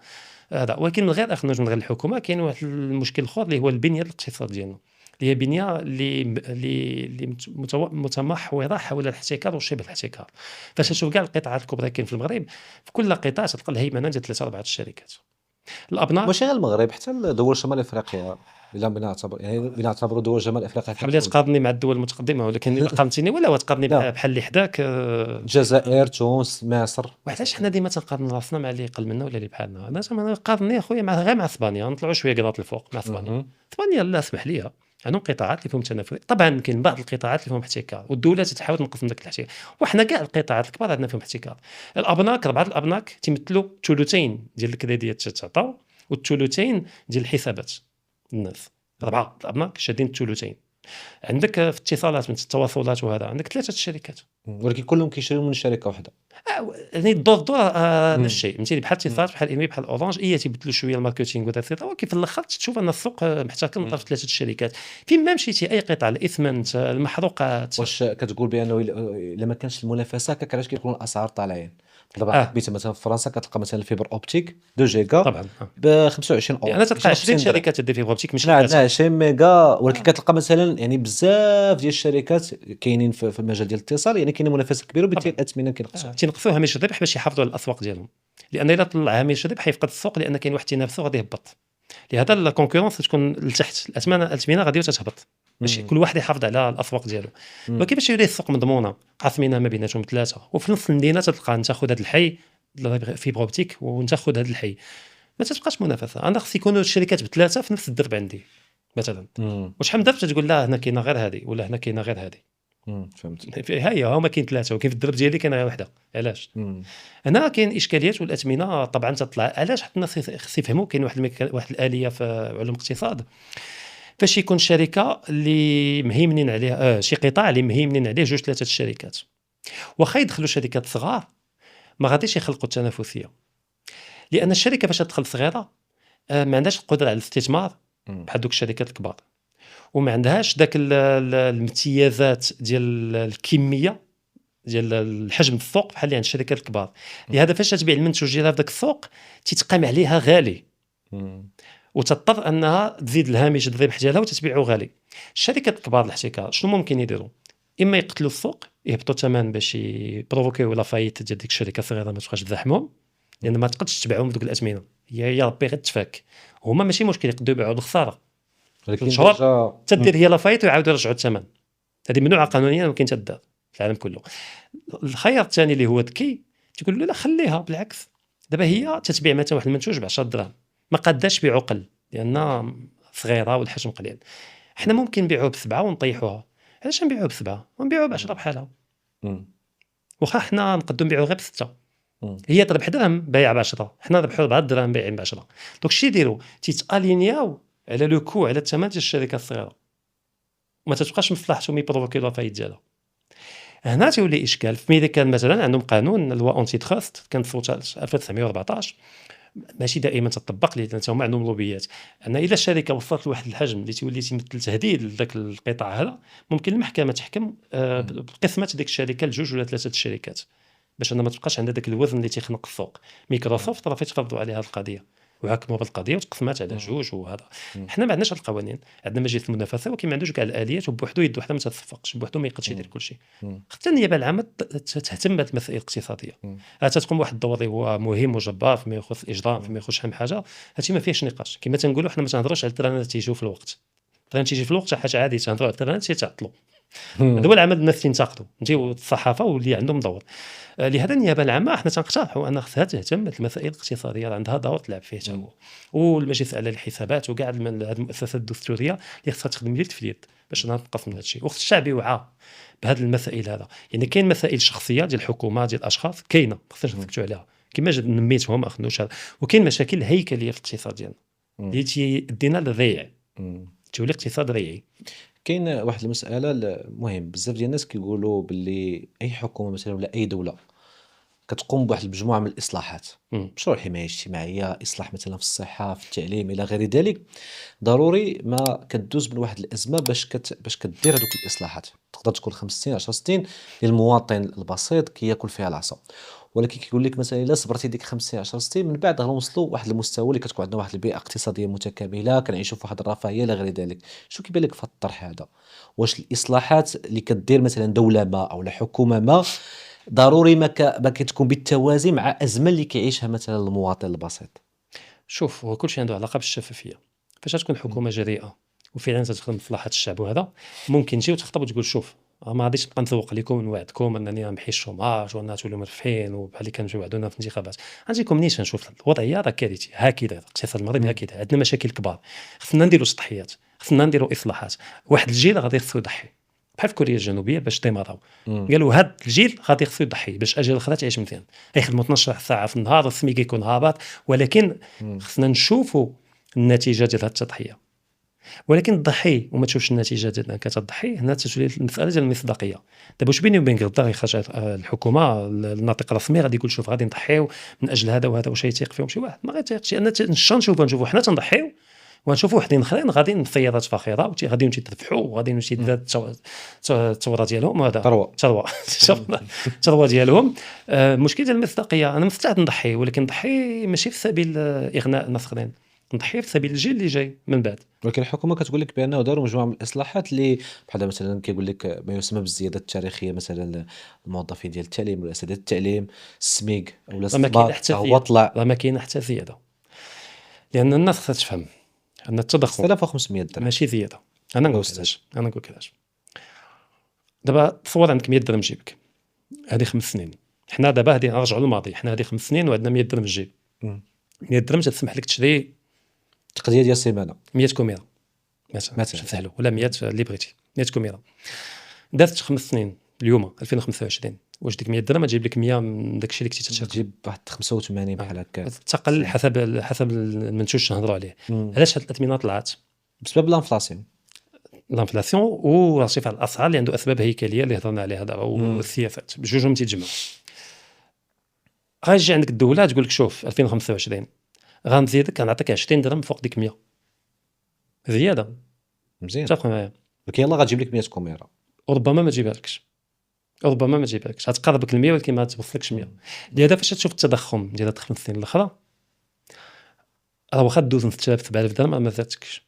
هذا. ولكن من غير اخذ من غير الحكومه كاين واحد المشكل اخر اللي هو البنيه الاقتصاد ديالنا، اللي هي بنيه اللي متمحوره حول الاحتكار وشبه الاحتكار. فاش تشوف كاع القطاعات الكبرى كاين في المغرب، في كل قطاع تلقى الهيمنه ديال 3 4 الشركات. الابناء ماشي غير المغرب، حتى دول شمال افريقيا الا بنعتبر يعني بنعتبروا دول شمال افريقيا حاولت تقارني مع الدول المتقدمه، ولكن الا قارنتيني ولا تقارني بحال اللي حداك الجزائر، تونس، مصر. وعلاش حنا ديما تنقارن راسنا مع اللي اقل منا ولا اللي بحالنا؟ انا زعما قارني اخويا مع غير مع اسبانيا، نطلعوا شويه قراط الفوق مع اسبانيا. اسبانيا لا اسمح ليها عندهم قطاعات اللي فيهم تنافس، طبعا كاين بعض القطاعات اللي فيهم احتكار والدوله تحاول تنقص من داك الاحتكار، وحنا كاع القطاعات الكبار عندنا فيهم احتكار. الابناك 4 الابناك تيمثلوا ثلثين ديال الكريديات تتعطاو والثلثين ديال الحسابات الناس. 4 الابناك شادين الثلثين. عندك في اتصالات من التواصلات وهذا عندك 3 الشركات، ولكن كلهم كيشريو من شركه واحده. يعني الدور نفس الشيء فهمتي، بحال اتصالات بحال ايمي بحال اورانج تيبدلوا شويه الماركتينغ وتاثير، ولكن في الاخر تشوف ان السوق محتكر من طرف 3 الشركات. فين ما مشيتي اي قطاع، الاسمنت، المحروقات. واش كتقول بانه الا ما كانش المنافسه علاش كيكونوا الاسعار طالعين؟ دابا مثلا في فرنسا كتلقى مثلا الفيبر اوبتيك 2 جيجا طبعا ب 25 اورو. يعني انا تلقى 20 شركه تدير فيبر اوبتيك ماشي عندنا 20 ميجا، ولكن كتلقى مثلا يعني بزاف ديال الشركات كاينين في المجال ديال الاتصال، يعني كاين منافسه كبيره وبالتالي الاثمنه كينقصوا. تينقصوا هامش الربح باش يحافظوا على الاسواق ديالهم، لان الا طلع هامش الربح يفقد السوق، لان كاين واحد التنافس غادي يهبط. لهذا الكونكورونس تكون لتحت، الاثمنه غادي تهبط باش كل واحد يحافظ على الاسواق ديالو. وكيفاش يولي السوق مضمونه قاسمينها ما بيناتهم 3، وفي نص المدينه تلقى انت خذ هذا الحي فيبر اوبتيك وانت خذ هذا الحي، ما تبقاش منافسه. انا خص يكونوا الشركات ب3 في نفس الدرب عندي مثلا. وشحال من دابا تقول لا هنا كاينه غير هذه ولا هنا كاينه غير هذه. فهمت. هي هما كاين 3 وكاين في الدرب ديالي كاينه غير وحده. علاش؟ هنا كاين اشكاليات والاثمنه طبعا تطلع. علاش حتى الناس خص يفهموا كاين واحد الاليه في علوم الاقتصاد، فاش يكون شركه اللي مهيمنين عليها شي قطاع اللي مهيمنين عليه 2 3 الشركات، واخا يدخلوا شركات صغار ما غاديش يخلقوا التنافسيه، لان الشركه فاش تدخل صغيره ما عندهاش القدره على الاستثمار بحال دوك الشركات الكبار، وما عندهاش داك الامتيازات ديال الكميه ديال الحجم السوق بحال اللي عند الشركات الكبار. لهذا فاش تبيع المنتوج ديالها في داك السوق تيتقام عليها غالي، وتضطر انها تزيد الهامش الربح ديالها وتتبيعه غالي. الشركات الكبار الاحتكار شنو ممكن يديروا؟ اما يقتلوا السوق يهبطوا الثمن باش يبروفوكيو لا فايت ديال ديك الشركه الصغيره ما تبقاش تزاحمهم، لان ما تقدش تبيعهم بدوك الاثمنه. هي يا ربي غير تفك، هما ماشي مشكل يقدروا يبيعوا بخساره، ولكن شهور تدير هي لا فايت ويعاودوا يرجعوا الثمن. هذه ممنوعه قانونيا ممكن تدار في العالم كله. الخيار الثاني اللي هو ذكي تقول له لا خليها، بالعكس دابا هي تتبيع مثلا واحد المنتوج ب 10 دراهم ما قاداش تبيعو قل لان صغيره والحجم قليل. حنا ممكن نبيعوه ب7 ونطيحوها. علاش نبيعوه ب7 ونبيعوه ب10 بحالها؟ واخا حنا نقدروا نبيعوه غير ب6. هي تربح درهم بايع ب10، حنا نربحوا 4 دراهم بايعين ب10. دونك الشيء يديروا تيتالينياو على لو كو على الثمن ديال الشركه الصغيره، وما تتبقاش مصلحتهم يبروفوكيو لا فايت ديالها. هنا تولي اشكال. في ميريكان مثلا عندهم قانون لوا اونتي تراست كانت في 1914 ماشي دائما تطبق، لان هما عندهم لوبيات ان اذا الشركه وصلت لواحد الحجم اللي تولي تمثل تهديد لذاك القطاع هذا، ممكن المحكمه تحكم بقسمه ديك الشركه ل2 ولا 3 الشركات باش انها ما تبقاش عندها داك الوزن اللي تيخنق السوق. مايكروسوفت راه فايت فرضوا عليها القضيه وحكموا بالقضيه وتقسمات على 2 وهذا. حنا ما عندناش هاد القوانين، عندنا مجلس المنافسه ولكن ما عندوش كاع الاليات، وبوحدو يد وحده ما تتصفقش، بوحدو ما يقدش يدير كل شيء. حتى النيابه العامه تهتم بهذه المسائل الاقتصاديه، تقوم بواحد الدور اللي هو مهم وجبار فيما يخص الاجرام فيما يخص شحال من حاجه. هادشي ما فيهش نقاش. كما تنقولوا حنا ما تنهضروش على الترانات تيجيو في الوقت، الترانات تيجي في الوقت حاجه عادي، تنهضروا على الترانات تيتعطلوا. هذا هو العمل الناس تنتقدوا نجيو الصحافه واللي عندهم دور. لهذا النيابه العامه حنا تنقترحوا ان خصها تهتم بالمسائل الاقتصاديه، عندها دور تلعب فيه حتى هو، والمجلس على الحسابات وكاع المؤسسات الدستوريه اللي خصها تخدم يد في يد باش تنقص من هذا الشيء. وخص الشعب يوعى بهذه المسائل هذا. يعني كاين مسائل شخصيه ديال الحكومه ديال الاشخاص كاينه خصنا نسكتوا عليها كما نميتهم ما خدنوش، وكاين مشاكل هيكليه في الاقتصاد ديالنا اللي تيدينا للضياع، تولي اقتصاد ريعي. كاين واحد المسألة المهم بزاف ديال الناس كيقولوا باللي أي حكومة مثلًا ولا أي دولة كتقوم بواحد المجموعة من الإصلاحات، إمم. مشروع الحماية الاجتماعية، إصلاح مثلًا في الصحة، في التعليم إلى غير ذلك، ضروري ما كدوز من واحد الأزمة باش كدير هادوك الإصلاحات، تقدر تكون 5 سنين 10 سنين للمواطن البسيط كياكل فيها العصا، ولكن كيقول لك مثلًا إلا صبرتي ديك 5 سنين 10 سنين من بعد غنوصلوا لواحد المستوى اللي كتكون عندنا واحد البيئة اقتصادية متكاملة، كنعيشوا في واحد الرفاهية إلى غير ذلك، شنو كيبان لك في هاد الطرح هذا؟ واش الإصلاحات اللي كدير مثلًا دولة ما أولا حكومة ما ضروري ما كتكون بالتوازي مع أزمة اللي كيعيشها مثلًا المواطن البسيط؟ شوف، هو كلشي عنده علاقة بالشفافية. فاش تكون إمم. حكومة جريئة وفعلًا تخدم في مصلحة الشعب وهذا، ممكن تجي وتخطب وتقول شوف ما غاديش نبقى نسوق لكم ونوعدكم أنني غنمحي الشوماج وأن توليو مربحين وبحال اللي كانوا يوعدونا في الانتخابات. غنجيكم نيشان نشوف الوضعية راه كارثية، هكذا الاقتصاد المغربي إمم. هكذا، عندنا مشاكل كبار، خصنا نديروا تضحيات، خصنا نديروا إصلاحات. واحد الجيل غادي خصو يضحي، بحال في كوريا الجنوبية باش ديماراو، إمم. قالوا هاد الجيل غادي خصو يضحي باش الأجيال الأخرى تعيش مزيان، غيخدموا 12 ساعة في النهار والسميك يكون هابط، ولكن إمم. خصنا نشوفوا النتيجة ديال هاد التضحية. ولكن تضحي وما تشوفش النتيجه ديال انك تضحي، هنا تتولي المساله ديال المصداقيه. دابا واش بيني وبين غدا غيخرج الحكومه الناطق الرسمي غادي يقول شوف غادي نضحيو من اجل هذا وهذا، واش يثيق فيهم شي واحد؟ ما غيتيقش. انا نشوفوا حنا تنضحيو ونشوفوا وحدين اخرين غاديين في سيارات فاخره غاديين تدفعوا وغاديين تدار الثوره ديالهم وهذا ثروة. شوف الثروه ديالهم. المشكل ديال المصداقيه، انا مستعد نضحي ولكن نضحي ماشي في سبيل اغناء الناس اخرين، نضحي في سبيل الجيل اللي جاي من بعد. ولكن الحكومة كتقول لك بأنه داروا مجموعة من الإصلاحات اللي بحال مثلًا كيقول لك ما يسمى بالزيادة التاريخية مثلًا الموظفين ديال التعليم ولا أساتذة التعليم، السميك أولا راه ما كاين الصباط حتى حتى هو زياده، طلع راه ما كاين حتى زياده، لان الناس خصها تفهم ان التضخم 6500 درهم. ماشي زياده. انا نقول لك أستاذ. علاش، انا نقول لك علاش. دابا تصور عندك 100 درهم في جيبك، هذه 5 سنين. حنا دابا هذه نرجعوا للماضي، حنا هذه 5 سنين وعندنا 100 درهم في الجيب. إمم. 100 درهم تسمح لك تشري تقضية ديال السيمانة 100 كوميره مثلا مثلًا. نسهلوا، ولا 100 اللي بغيتي 100 كوميره. دازت 5 سنين اليوم 2025، واش ديك 100 درهم تجيب لك 100 من داك الشيء اللي كنتي تشري؟ تجيب واحد 85 بحال هكا. تقل حسب المنتوج اللي نهضروا عليه. إمم. علاش هاد الاثمنه طلعت؟ بسبب الانفلاسيون. الانفلاسيون وارتفاع الاسعار اللي عنده اسباب هيكليه اللي هضرنا عليها دابا، والسياسات بجوجهم تيتجمعوا. غيجي عندك الدوله تقول لك شوف 2025 غنزيدك، غنعطيك 20 درهم فوق ديك 100 زياده. مزيان. اتفق معايا؟ ولكن يلاه غتجيب لك 100 كوميرة. وربما ما تجيبها لكش، ربما ما تجيبها لكش، غتقربك ال 100 ولكن ما توصلكش 100. لهذا فاش تشوف التضخم ديال هاد 5 سنين الاخرى، راه واخا دوز من 6000 7000 درهم ما زادتكش،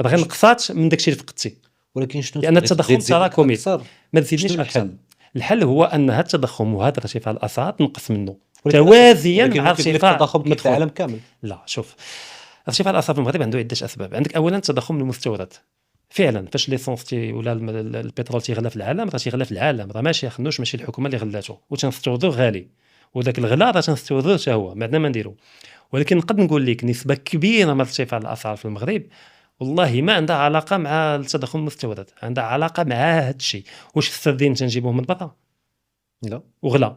راه غير نقصات من داكشي اللي فقدتي، ولكن شنو لان التضخم تراكمي. أكثر؟ ما تزيدنيش شنو اكثر. الحل؟ الحل هو ان هذا التضخم وهذا ارتفاع الاسعار تنقص منه توازيا ولكن مع ممكن يكون ارتفاع التضخم كيف المدخول. العالم كامل. لا شوف، ارتفاع الاسعار في المغرب عنده عده اسباب. عندك اولا التضخم المستورد، فعلا فاش ليسونس ولا البترول تيغلى في العالم، راه تيغلى في العالم، راه ماشي خنوش، ماشي الحكومه اللي غلاتو وتنستوردوه غالي، وذاك الغلا راه تنستوردوه حتى هو، ما عندنا ما نديرو. ولكن نقدر نقول لك نسبه كبيره من ارتفاع الاسعار في المغرب والله ما عندها علاقه مع التضخم المستورد، عندها علاقه مع هذا الشيء. واش السردين تنجيبوه من برا لا. وغلا،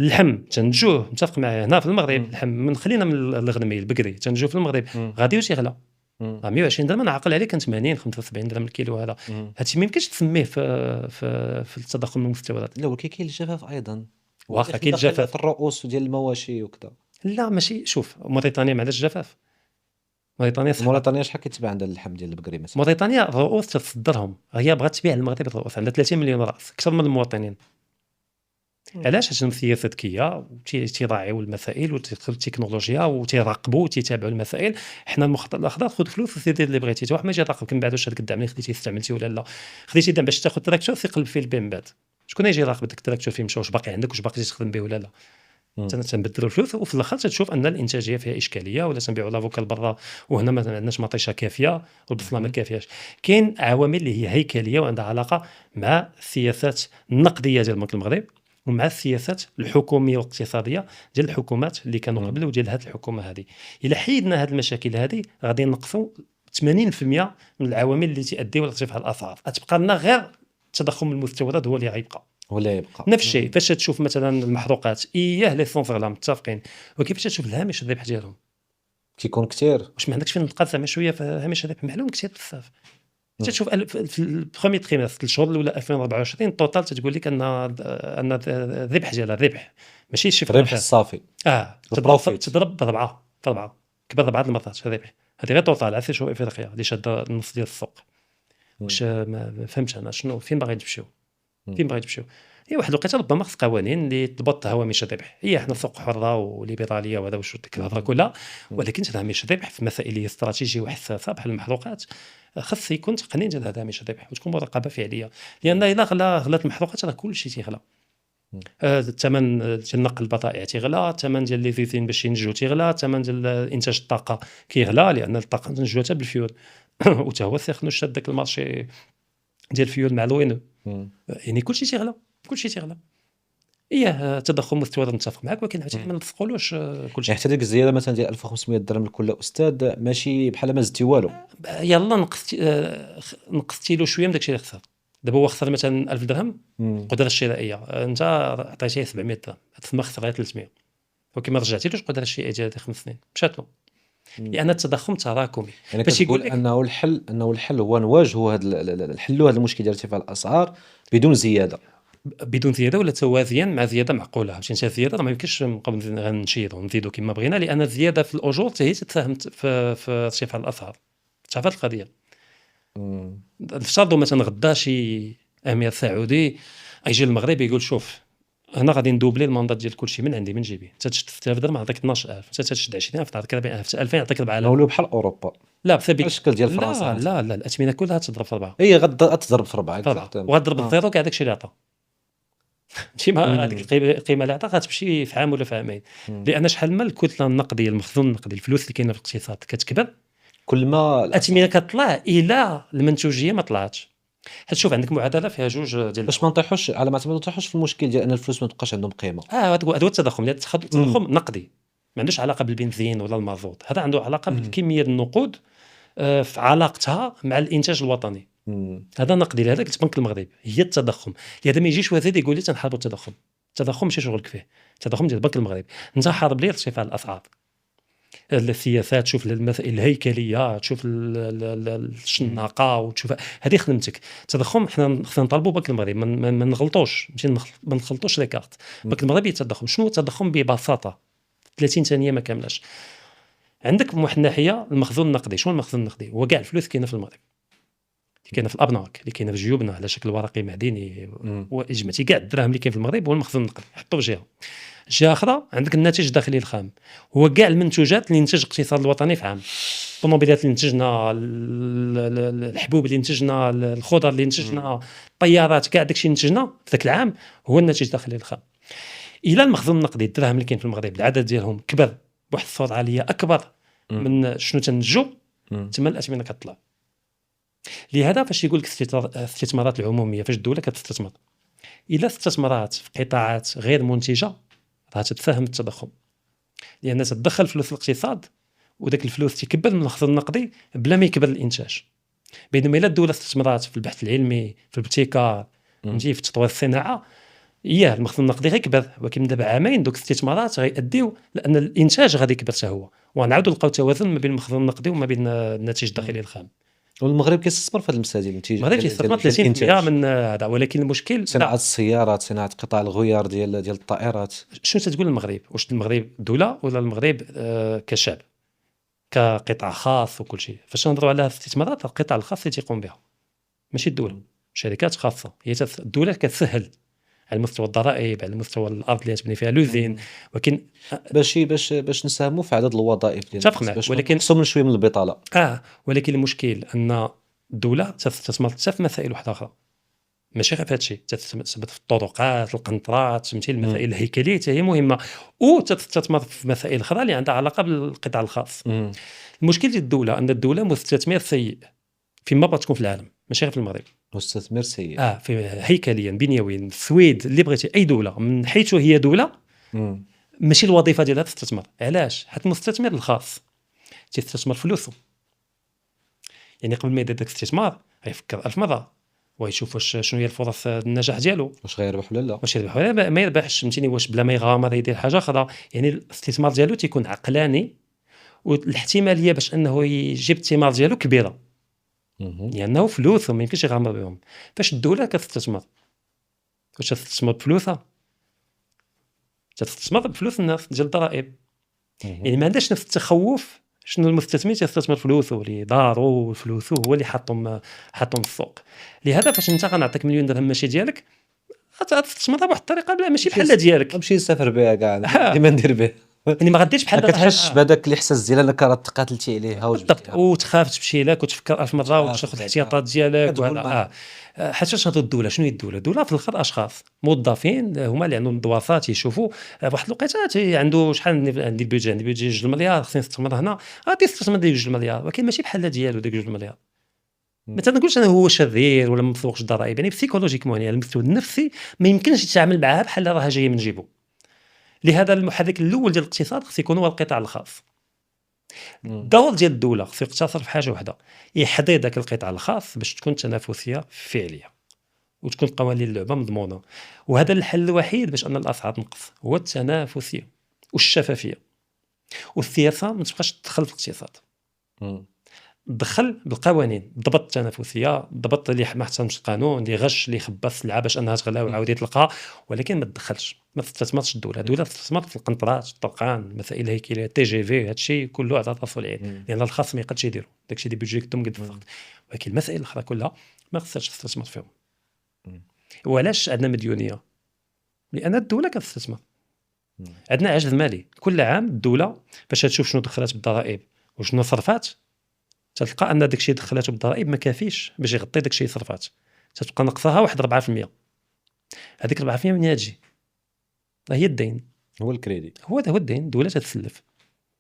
اللحم تنجوه متفق معايا هنا في المغرب، مم. اللحم من خلينا من الغنمي البقري تنجوه في المغرب غادي وتيغلى، راه 120 درهم انا عاقل عليه كان 80 75 درهم الكيلو. هذا هادشي ما يمكنش تسميه في التضخم المستورد. لا ولكن كاين الجفاف ايضا، واخا كاين الجفاف في الرؤوس ديال المواشي وكذا. لا ماشي. شوف موريتانيا ما عندهاش الجفاف. موريتانيا موريتانيا شحال كيتباع عندها اللحم ديال البقري مثلا؟ موريتانيا الرؤوس تصدرهم، هي بغات تبيع المغرب الرؤوس، عندها 30 مليون راس اكثر من المواطنين. علاش؟ عشان سياسه ذكيه تيراعيو المسائل والتكنولوجيا وتيراقبوا وتتابعوا المسائل. حنا المخطط الاخضر خذ فلوس وسير دير اللي بغيتي، واحد ما يجي يراقبك من بعد واش هذاك الدعم اللي خديتي استعملتي ولا لا. خديتي دعم باش تاخذ تراكتور ثقل فيه البي من بعد، شكون يجي يراقب داك التراكتور فين مشى، واش باقي عندك، واش باقي تخدم به ولا لا. تنبدلوا الفلوس وفي الاخر تشوف ان الانتاجيه فيها اشكاليه، ولا تنبيعوا لافوكا لبرا وهنا ما عندناش مطيشه كافيه والبصله ما كافياش. كاين عوامل اللي هي هيكليه وعندها علاقه مع السياسات النقديه ديال البنك المغرب ومع السياسات الحكوميه والاقتصاديه ديال الحكومات اللي كانوا قبل وديال هذه الحكومه هذه. الا حيدنا هذه المشاكل هذه غادي نقصوا 80% من العوامل اللي تؤديو لارتفاع الاسعار. غتبقى لنا غير التضخم المستورد هو اللي غيبقى. ولا يبقى نفس الشيء فاش تشوف مثلا المحروقات ليسونس غلا متفقين، وكيفاش تشوف الهامش الربح ديالهم كيكون كثير. واش ما عندكش فين تبقى زعما شويه في هامش الربح؟ معلوم كثير بزاف. تشوف في البروميير تريمستر الشهور الاولى 2024 التوتال تتقول لك ان الربح ديالها الربح ماشي الشيء الربح الصافي البروفيت. تضرب ب4 كبر 4 المرات الربح. هذه غير توتال عرفتي شو افريقيا اللي شاده النص ديال السوق. واش ما فهمتش انا شنو فين باغي تمشيو هي واحد الوقيته ربما خص قوانين اللي تضبط هوامش الربح. هي حنا سوق حره وليبراليه وهذا واش ديك الهضره كلها، ولكن هامش الربح في مسائل اللي استراتيجيه وحساسه بحال المحروقات خص يكون تقنين ديال هذا هامش الربح وتكون مراقبه فعليه، لان الا غلات المحروقات راه كلشي تيغلى. الثمن ديال نقل البضائع تيغلى، الثمن ديال لي زيتين باش ينتجوا تيغلى، الثمن ديال انتاج الطاقه كيغلى لان الطاقه ننتجوها حتى بالفيول وتا هو خصو شاد داك المارشي ديال الفيول مع الوين. يعني كلشي تيغلى. ايه تضخم مستوى نتفق معك، ولكن عاوتاني ما نتفقولوش كلشي. يعني حتى ديك الزياده مثلا ديال 1500 درهم لكل استاذ ماشي بحال ما زدتي والو. يلا نقصتي له شويه من داكشي اللي خسر. دابا هو خسر مثلا 1000 درهم القدره الشرائيه، انت عطيتيه 700 درهم، ثم خسر غير 300، ولكن ما رجعتيلوش القدره الشرائيه ديال 5 سنين مشات له، لان التضخم تراكمي. يعني باش يقول لك انه الحل هو نواجهوا نحلوا هذا المشكل ديال ارتفاع الاسعار بدون زياده ولا توازيا مع زياده معقوله. باش انت الزياده ما يمكنش نبقاو غنشيدوا ونزيدوا كما بغينا، لان الزياده في الاجور هي تساهم في ارتفاع الاسعار. تعرف هذه القضيه. نفترضوا مثلا غدا شي امير سعودي يجي للمغرب يقول شوف انا غادي ندوبلي الماندات ديال كلشي من عندي من جيبي، انت تشد 6000 درهم نعطيك 12000، انت تشد 20000 نعطيك 2000 نعطيك 4000. نولوا بحال اوروبا. لا بسبب الشكل ديال فرنسا. لا الاثمنه كلها تضرب في 4. هي غتضرب في 4 وغتضرب الزيرو كاع داكشي اللي عطا. ماشي ما هذيك القيمه اللي عطا غتمشي في عام ولا في عامين، لان شحال ما الكتله النقديه المخزون النقدي الفلوس اللي كاينه في الاقتصاد كتكبر، كل ما الاثمنه كتطلع الى المنتوجيه ما طلعتش. حيت شوف عندك معادله فيها جوج ديال باش ما نطيحوش على ما نطيحوش في المشكل ديال ان الفلوس ما تبقاش عندهم قيمه. هذا هو التضخم. التضخم نقدي ما عندوش علاقه بالبنزين ولا المازوت، هذا عنده علاقه بالكميه النقود في علاقتها مع الانتاج الوطني. هذا نقدي لهذاك البنك المغرب هي التضخم. لهذا ما يجيش وزير يقول لي تنحاربوا التضخم ماشي شغلك فيه. التضخم ديال البنك المغرب انت حارب ليه ارتفاع الاسعار. السياسات تشوف المسائل الهيكليه، تشوف الشناقه وتشوف هذه خدمتك. التضخم حنا خصنا نطالبوا بنك المغرب ما نغلطوش، ما نخلطوش لي كارت. بنك المغرب التضخم شنو التضخم ببساطه 30 ثانيه ما كاملاش. عندك من واحد الناحيه المخزون النقدي. شنو المخزون النقدي؟ هو كاع الفلوس كاينه في المغرب، اللي كاينه في الابناك، اللي كاينه في جيوبنا على شكل ورقي معدني، واجمعتي كاع الدراهم اللي كاين في المغرب هو المخزون النقدي. حطوه في جهه اخرى عندك الناتج الداخلي الخام، هو كاع المنتوجات اللي ينتج الاقتصاد الوطني في عام. الطوموبيلات اللي نتجنا، الحبوب اللي نتجنا، الخضر اللي نتجنا، الطيارات، كاع داكشي اللي نتجنا في ذاك العام هو الناتج الداخلي الخام. الى المخزون النقدي الدراهم اللي كاين في المغرب العدد ديالهم كبر بواحد الصوره عاليه اكبر من شنو تنتجوا، تما الاثمنه كتطلع. لهذا فاش يقول لك الاستثمارات العموميه فاش الدوله كتستثمر، الا استثمرات في قطاعات غير منتجه راه تتفهم التضخم، لان تدخل فلوس الاقتصاد وداك الفلوس تكبر من المخزون النقدي بلا ما يكبر الانتاج. بينما الا الدوله استثمرات في البحث العلمي، في الابتكار، في تطوير الصناعه، المخزون النقدي غيكبر، ولكن دابا عامين دوك الاستثمارات غيأديو لان الانتاج غادي يكبر حتى هو، ونعاودوا نلقاو توازن ما بين المخزون النقدي وما بين الناتج الداخلي الخام. والمغرب كيستثمر في هذه المسائل ديال الانتاج. المغرب كيستثمر 30% من هذا، ولكن المشكل صناعه السيارات، صناعه قطاع الغيار ديال الطائرات. شنو تتقول المغرب؟ واش المغرب دوله ولا المغرب كشعب كقطاع خاص وكل شيء؟ فاش نهضروا على الاستثمارات القطاع الخاص اللي تيقوم بها ماشي الدوله، شركات خاصه. هي الدوله كتسهل على مستوى الضرائب، على مستوى الارض اللي تبني فيها لوزين، ولكن باش نساهموا في عدد الوظائف ديالنا، ولكن نقصوا من شويه من البطاله. ولكن المشكل ان الدوله تستثمر حتى في مسائل واحده اخرى، ماشي غير في هذا الشيء. تستثمر في الطرقات، القنطرات، فهمتي، المسائل الهيكليه حتى هي مهمه، وتستثمر في مسائل اخرى اللي عندها علاقه بالقطاع الخاص. المشكل ديال الدوله ان الدوله مستثمر سيء فيما بغات تكون في العالم، ماشي غير في المغرب. مستثمر سيء في هيكليا بنيويا. السويد اللي بغيتي اي دوله من حيث هي دوله ماشي الوظيفه ديالها تستثمر. علاش؟ حيت المستثمر الخاص تيستثمر فلوسه، يعني قبل ما يدير داك الاستثمار غيفكر 1000 مره ويشوف شنو هي الفرص النجاح ديالو، واش غيربح ولا لا، واش يربح ولا ما يربحش، فهمتيني، واش بلا ما يغامر يدير حاجه اخرى. يعني الاستثمار ديالو تيكون عقلاني، والاحتماليه باش انه يجيب الثمار ديالو كبيره. لانه فلوسهم ما يمكنش يغامر بهم. فاش الدوله كتستثمر، واش تستثمر بفلوسها؟ تستثمر بفلوس الناس ديال الضرائب. يعني ما عندهاش نفس التخوف شنو المستثمر تيستثمر فلوسه اللي دارو فلوسه هو اللي حاطهم في السوق. لهذا فاش انت غنعطيك مليون درهم ماشي ديالك غتستثمرها بواحد الطريقه بلا ماشي بحال ديالك. نمشي نسافر بها كاع ديما ندير بها. يعني ما غاديش بحال ما كتحسش بهذاك الاحساس ديال انك راه تقاتلتي عليها بالضبط، وتخاف تمشي لك وتفكر 1000 مره وتاخذ الاحتياطات ديالك كتقول وهذا. حتى شنو الدوله؟ شنو هي الدوله؟ الدوله في الاخر اشخاص موظفين هما اللي عندهم الدواسات يشوفوا واحد الوقيته عنده شحال عندي البيجي، عندي بيجي 2 مليار خصني نستثمر هنا، غادي يستثمر ديك 2 مليار، ولكن ماشي بحال ديالو ديك 2 مليار. ما تنقولش انا هو شرير ولا ما مسوقش الضرائب، يعني بسيكولوجيكمون يعني على المستوى النفسي ما يمكنش يتعامل معها بحال راها جايه من جيبو. لهذا المحرك الاول ديال الاقتصاد خص يكون هو القطاع الخاص. الدور ديال الدوله خصو يقتصر في حاجه واحده، يحظي ذاك القطاع الخاص باش تكون تنافسيه فعليه وتكون قوانين اللعبه مضمونه. وهذا الحل الوحيد باش ان الاسعار تنقص، هو التنافسيه والشفافيه والسياسه. ما تبقاش تدخل في الاقتصاد، دخل بالقوانين، ضبط التنافسيه، ضبط اللي ما احترمش القانون، اللي غش، اللي خبى السلعه باش انها تغلى وعاود يطلقها، ولكن ما تدخلش، ما تستثمرش. الدوله تستثمر في القنطرات، الطرقان، مسائل هيكله، تي جي في، هذا الشيء كله على راسو العين، لان الخاص ما يقدش يديروا داكشي اللي بيجيكتهم قد الضغط. ولكن المسائل الاخرى كلها ما خصهاش تستثمر فيهم. وعلاش عندنا مديونيه؟ لان الدوله كتستثمر. عندنا عجز مالي كل عام. الدوله باش تشوف شنو دخلت بالضرائب وشنو صرفات، تلقى ان داكشي دخلاته بالضرائب ما كافيش باش يغطي داكشي صرفات، تتبقى نقصها واحد 4%. هذيك 4% منين تجي؟ هي الدين، هو الكريدي، هو الدين. الدوله تتسلف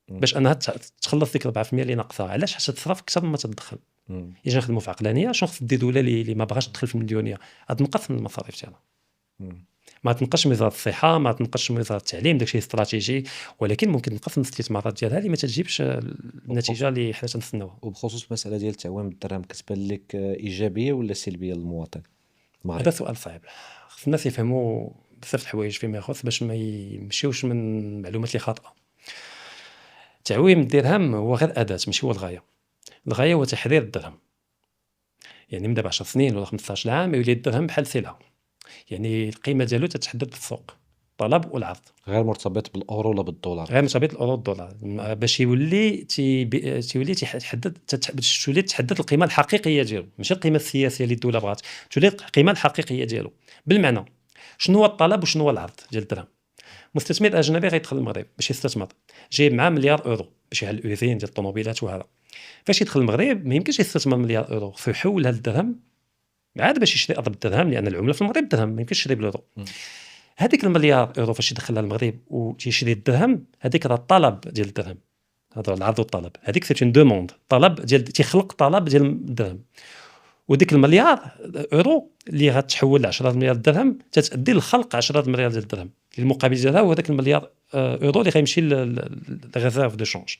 باش انها تخلص ديك 4% اللي ناقصها. علاش؟ حتى تصرف اكثر مما تدخل. يجي نخدموا في عقلانيه. شنو خص دي دوله اللي ما بغاش تدخل في المليونيه؟ تنقص من المصاريف ديالها، ما تنقصش من وزاره الصحه، ما تنقصش من وزاره التعليم، داكشي استراتيجي، ولكن ممكن تنقص من الاستثمارات ديالها اللي ما تجيبش النتيجه اللي حنا تنسناوها. وبخصوص المساله ديال التعويم بالدرهم، كتبان لك ايجابيه ولا سلبيه للمواطن؟ هذا سؤال صعيب، خص الناس يفهموا بزاف الحوايج فيما يخص باش ما يمشيوش من معلومات اللي خاطئه. تعويم الدرهم هو غير اداه، ماشي هو الغايه. الغايه هو تحرير الدرهم. يعني من دابا 10 سنين ولا 15 عام يولي الدرهم بحال سلعه، يعني القيمه ديالو تتحدد في السوق، الطلب والعرض، غير مرتبط بالاورو ولا بالدولار، غير مرتبط بالاورو والدولار. باش يولي تيولي تحدد باش تولي تحدد القيمه الحقيقيه ديالو، ماشي القيمه السياسيه اللي الدوله بغات، تولي القيمه الحقيقيه ديالو. بالمعنى شنو هو الطلب وشنو هو العرض ديال الدرهم؟ مستثمر اجنبي غيدخل المغرب باش يستثمر، جايب معاه مليار اورو باش يحل الاوزين ديال الطوموبيلات وهذا. فاش يدخل المغرب ما يمكنش يستثمر مليار اورو، خصو يحول هذا الدرهم عاد باش يشري ارض بالدرهم، لان العمله في المغرب الدرهم، ما يمكنش يشري بالاورو. هذيك المليار اورو فاش يدخلها المغرب وتيشري الدرهم، هذيك راه الطلب ديال الدرهم، هذا العرض والطلب. هذيك سيت اون دوموند، طلب ديال تيخلق طلب ديال الدرهم. وديك المليار اورو اللي غتحول ل 10 مليار درهم تتادي لخلق 10 مليار ديال الدرهم. المقابل ديالها هو هذاك المليار اورو اللي غيمشي للريزيرف دو شونج.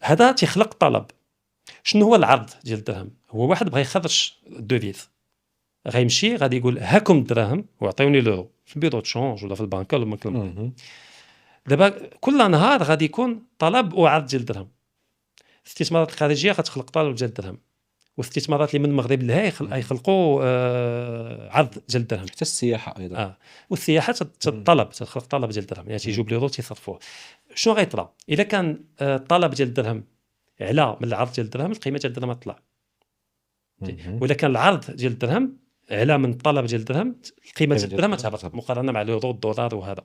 هذا تيخلق طلب. شنو هو العرض ديال الدرهم؟ هو واحد بغى يخرج الدوفيز، غيمشي غادي يقول هاكم الدراهم وعطيوني لورو في البيرو دو شونج ولا في البنكه ولا مكان. دابا كل نهار غادي يكون طلب وعرض ديال الدرهم. الاستثمارات الخارجيه غتخلق طلب ديال الدرهم، والاستثمارات اللي من المغرب لها يخلقوا عرض ديال الدرهم. حتى السياحه ايضا والسياحه تطلب، تخلق طلب ديال الدرهم، يعني تيجيو بليرو تيصرفوه. شنو غيطرا الا كان الطلب ديال الدرهم اعلى من العرض ديال الدرهم؟ القيمه ديال الدرهم تطلع. ولا كان العرض ديال الدرهم اعلى من الطلب ديال الدرهم، القيمه ديال الدرهم تهبط مقارنه مع اليورو والدولار وهذا.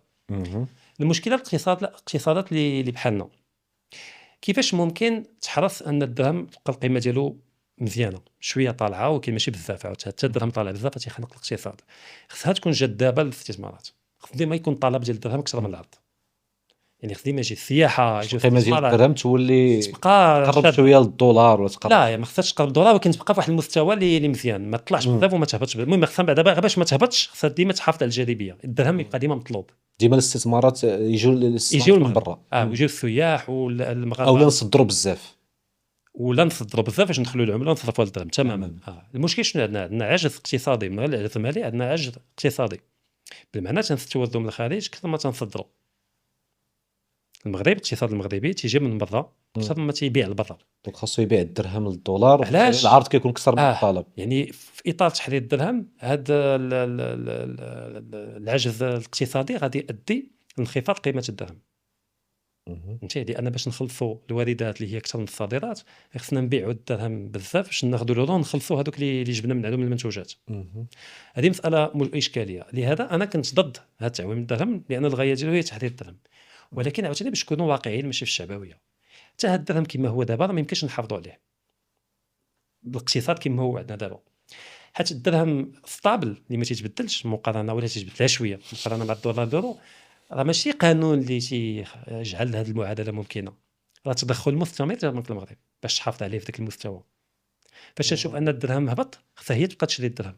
المشكله الاقتصادات اللي بحالنا، كيفاش ممكن تحرص ان الدرهم تبقى القيمه ديالو مزيانه شويه طالعه، ولكن ماشي بزاف، حتى الدرهم طالع بزاف تيخنق الاقتصاد. خصها تكون جذابه للاستثمارات، خص ديما يكون الطلب ديال الدرهم اكثر من العرض. يعني خص ديما يجي السياحه، يجي القيمه ديال الدرهم تولي تبقى تقرب شويه للدولار ولا تقرب. لا، ما خصهاش تقرب الدولار، ولكن تبقى في واحد المستوى اللي مزيان، ما تطلعش بزاف وما تهبطش. المهم خصها دابا باش ما تهبطش، خصها ديما تحافظ على الجاذبيه. الدرهم يبقى ديما مطلوب، ديما الاستثمارات يجيو من برا، ويجيو السياح والمغاربه، اولا نصدروا بزاف ولا نصدروا بزاف باش ندخلوا العمله ونصرفوا الدرهم تماما. المشكل شنو عندنا عجز اقتصادي، من غير العجز المالي عندنا عجز اقتصادي. بالمعنى تنستوردوا من الخارج كثر ما تنصدروا. المغرب الاقتصاد المغربي تيجي من برا اكثر مما تيبيع لبرا. دونك خاصو يبيع الدرهم للدولار علاش؟ العرض كيكون اكثر من اه الطلب. يعني في اطار تحرير الدرهم هذا العجز الاقتصادي غادي يؤدي لانخفاض قيمه الدرهم. فهمتي؟ لان باش نخلصوا الواردات اللي هي اكثر من الصادرات خصنا نبيعوا الدرهم بزاف باش ناخذوا له نخلصوا هذوك اللي جبنا من عندهم المنتوجات. هذه مساله اشكاليه. لهذا انا كنت ضد هذا تعويم الدرهم لان الغايه ديالو هي تحرير الدرهم. ولكن عاوتاني باش نكونوا واقعيين ماشي في الشعبويه، حتى هذا الدرهم كما هو دابا راه ما يمكنش نحافظوا عليه بالاقتصاد كما هو عندنا دابا. حيت الدرهم ستابل اللي ما تيتبدلش مقارنه ولا تيتبدلها شويه مقارنه مع الدولار اليورو، راه ماشي قانون اللي تيجعل هذه المعادله ممكنه، راه تدخل مستمر ديال البنك المغربي باش تحافظ عليه في ذاك المستوى. فاش تشوف ان الدرهم هبط خصها هي تبقى تشري الدرهم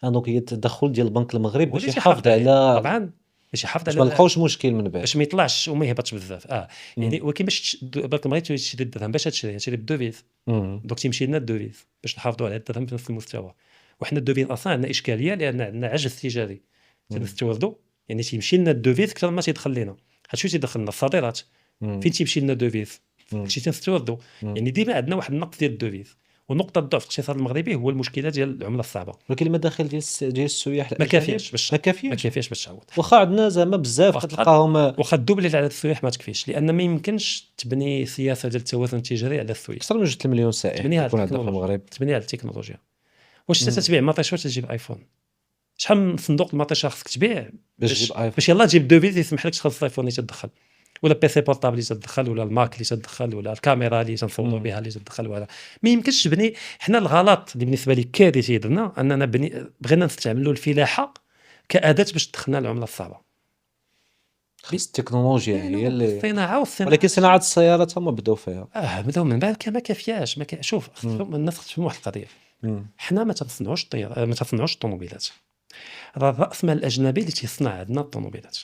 دونك هي التدخل ديال البنك المغربي باش وليش يحافظ على طبعا باش يحافظ باش ما على نلقاوش مشكل من بعد. باش ما يطلعش وما يهبطش بزاف. يعني ولكن باش البنك المغربي تشري الدرهم باش تشري بالدوفيز. دونك تيمشي لنا الدوفيز باش نحافظوا على الدرهم في نفس المستوى. وحنا الدوفيز اصلا عندنا اشكاليه لان عندنا عجز تجاري تنستوردوا، يعني تيمشي لنا الدوفيز اكثر ما تيدخل لنا. شنو تيدخل لنا الصادرات فين تيمشي لنا الدوفيز شي تنستوردوا. يعني ديما عندنا واحد النقص ديال الدوفيز، ونقطه ضعف الاقتصاد المغربي هو المشكله ديال العمله الصعبه. ولكن المداخل ديال السياح ما كافياش باش ما كافياش باش تعوض. واخا عندنا زعما بزاف كتلقاهم واخا الدوبل على السياح ما تكفيش، لان ما يمكنش تبني سياسه ديال التوازن التجاري على السياح. اكثر من 2 مليون سائح تبنيها يكون عندنا في المغرب. تبنيها على التكنولوجيا. واش تتبيع مطيشه واش تجيب ايفون؟ شحال من صندوق المطيشه خصك تبيع باش يلاه تجيب دوفيز يسمح لك تخلص الايفون اللي تدخل، ولا بيسي بورطابل اللي تدخل، ولا الماك اللي تدخل، ولا الكاميرا اللي تنصوروا بها اللي تدخل. ولا ما يمكنش تبني. حنا الغلط اللي بالنسبه لي كارثي درنا اننا بغينا نستعملوا الفلاحه كاداه باش تدخلنا العمله الصعبه. خص التكنولوجيا هي اللي الصناعه ولكن صناعه السيارات هما بداو فيها. بداو من بعد ما كافياش. شوف الناس تفهم واحد القضيه. حنا ما تصنعوش الطيارات، ما تصنعوش الطوموبيلات. راه راس مال الاجنبي اللي تيصنع عندنا الطوموبيلات.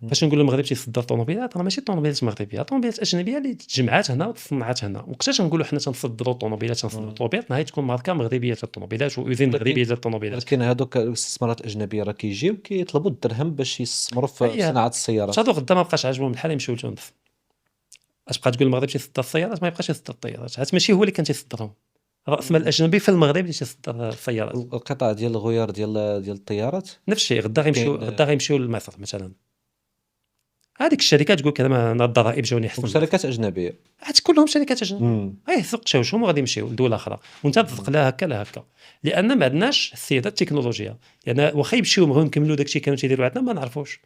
فاش نقول المغرب تيصدر طوموبيلات راه ماشي طوموبيلات مغربيه، طوموبيلات اجنبيه اللي تجمعات هنا وتصنعات هنا. وقتاش نقولوا حنا تنصدروا طوموبيلات تنصنعوا طوموبيلات نهايه تكون ماركه مغربيه تاع الطوموبيلات واذين مغربيه ديال الطوموبيلات. ولكن هذوك الاستثمارات الاجنبيه راه كيجيو كيطلبوا الدرهم باش يستثمروا في صناعه السيارات. هادو غدا ما بقاش عاجبهم الحال يمشيو لتونس. اش بقى تقول المغرب تيصدر السيارات؟ ما يبقاش يصدر الطيارات. حيت ماشي هو اللي كان تيصدرهم، راس مال الاجنبي في المغرب اللي تيصدر السيارات. القطع ديال الغيار ديال الطيارات نفس الشيء. غدا غيمشيو لمصر مثلا. هذيك الشركات تقول لك انا الضرائب جاوني حسن. شركات اجنبيه حيت كلهم شركات اجنبيه. ثق تشاوشهم وغادي يمشيو لدول اخرى وانت تثق لها هكا لا هكا، لان ما عندناش السياده التكنولوجيا. يعني واخا يمشيو بغاو نكملوا داكشي كانوا تيديروا عندنا ما نعرفوش.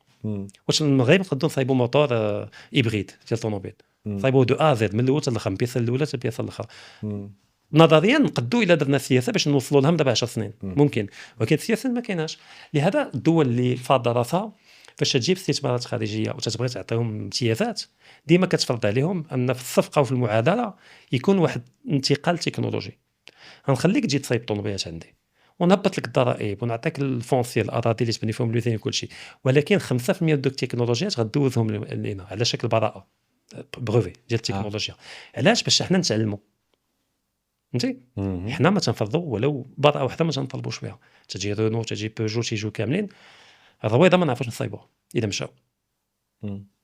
واش المغرب نقدروا نصايبوا موتور هيبريد ديال الطوموبيل، نصايبوا دو ازد من الاول حتى الاخر، من البياسه الاولى حتى البياسه الاخرى. نظريا نقدوا الا درنا سياسه باش نوصلوا لهم دابا 10 سنين ممكن، ولكن السياسه ما كايناش. لهذا الدول اللي فاضه راسها فاش تجيب استثمارات خارجيه وتتبغي تعطيهم امتيازات ديما كتفرض عليهم ان في الصفقه وفي المعادله يكون واحد انتقال تكنولوجي. غنخليك تجي تصايب طوموبيلات عندي ونهبط لك الضرائب ونعطيك الفونسي الاراضي اللي تبني فيهم الوثائق وكل شيء، ولكن 5% من دوك التكنولوجيات غدوزهم لنا على شكل براءه بروفي ديال التكنولوجيا. علاش؟ باش حنا نتعلموا. فهمتي؟ حنا ما تنفرضوا ولو براءه واحده ما تنطلبوش بها. تجي رونو تجي بيجو تيجوا كاملين الرويضه ما نعرفوش نصايبوها اذا مشاو،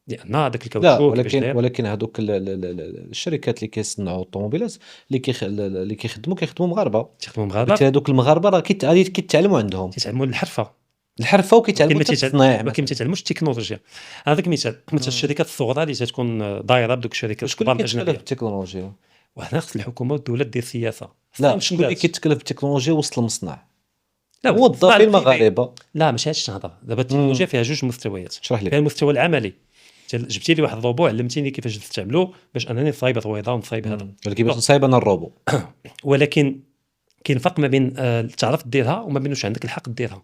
لان هذاك الكاوتشوك. ولكن هذوك الشركات اللي كيصنعوا الطوموبيلات اللي كيخدموا مغاربه. هذوك المغاربه راه كيتعلموا عندهم، كيتعلموا الحرفه وكيتعلموا التصنيع، ما كيتعلموش التكنولوجيا. هذاك مثال الشركات الصغرى اللي تكون دايره بدوك الشركات الكبار الاجنبيه. التكنولوجيا وهنا خص الحكومه والدوله دير سياسه. لا شكون اللي كيتكلف بالتكنولوجيا وسط المصنع؟ لا موظفين المغاربه. لا ماشي هادشي نهضر دابا. التكنولوجيا فيها جوج مستويات. شرح لي. فيها المستوى العملي، جبتي لي واحد الروبو علمتيني كيفاش نستعملو باش انني نصايب الرويضه ونصايب هذا، ولكن باش نصايب انا الروبو. ولكن كاين فرق ما بين تعرف ديرها وما بين واش عندك الحق ديرها،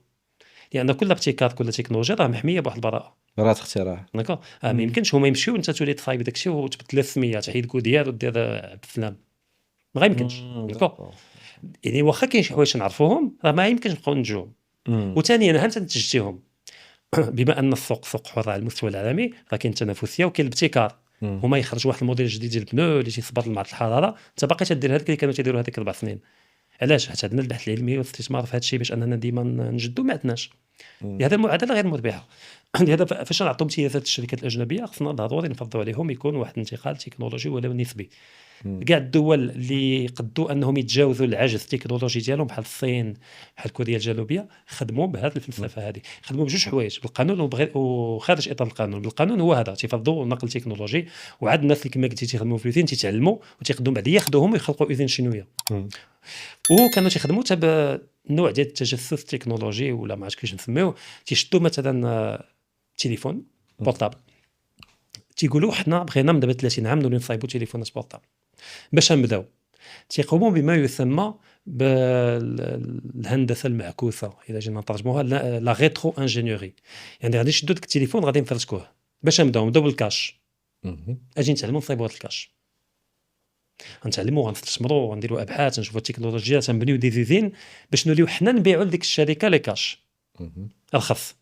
لان كل ابتكار كل تكنولوجيا راه محميه بواحد البراءه، براءه اختراع. داكوغ. ما يمكنش هما يمشيو وانت تولي تصايب داكشي وتبدل السميه تحيد كوديار ودير عبد السلام، ما غيمكنش. داكوغ. يعني واخا كاين شي حوايج نعرفوهم راه ما يمكنش نبقاو ننتجوهم. وثانيا انت تنتجتيهم بما ان السوق سوق حر على المستوى العالمي راه كاين تنافسيه وكاين الابتكار. هما يخرج واحد الموديل جديد ديال البنو اللي تيصبر لمعة الحراره، انت باقي تدير هذاك اللي كانوا تيديروا هذيك 4 سنين. علاش؟ حيت عندنا البحث العلمي والاستثمار في هذا الشيء باش اننا ديما نجدوا ما عندناش. هذا المعادله غير مربحه. لهذا فاش نعطيو امتيازات للشركات الاجنبيه خصنا ضروري نفرضوا عليهم يكون واحد الانتقال تكنولوجي ولو نسبي. كاع الدول اللي قدوا انهم يتجاوزوا العجز التكنولوجي ديالهم بحال الصين بحال كوريا الجنوبيه خدموا بهذه الفلسفه هذه، خدموا بجوج حوايج بالقانون وخارج اطار القانون. بالقانون هو هذا تيفرضوا نقل تكنولوجي، وعاد الناس اللي كما قلتي تيخدموا في الوزين تيتعلموا وتيقدروا بعد ياخذوهم ويخلقوا اذن شينويه. وكانوا تيخدموا حتى بنوع ديال التجسس التكنولوجي ولا ما عرفتش كيفاش نسميوه. تيشدوا مثلا تليفون بورتابل تيقولوا حنا بغينا من دابا 30 عام نولي نصايبوا تليفونات بورتابل. باش نبداو تيقوموا بما يسمى بالهندسه المعكوسه، اذا جينا نترجموها لا ريترو انجينيوري. يعني غادي نشدوا داك التليفون غادي نفرسكوه باش نبداو بالكاش. اجي نتعلموا نصايبوا هذا الكاش، غنتعلموا غنستثمروا غنديروا ابحاث نشوفوا التكنولوجيا تنبنيو دي زيزين باش نوليو حنا نبيعوا لديك الشركه لي كاش رخص.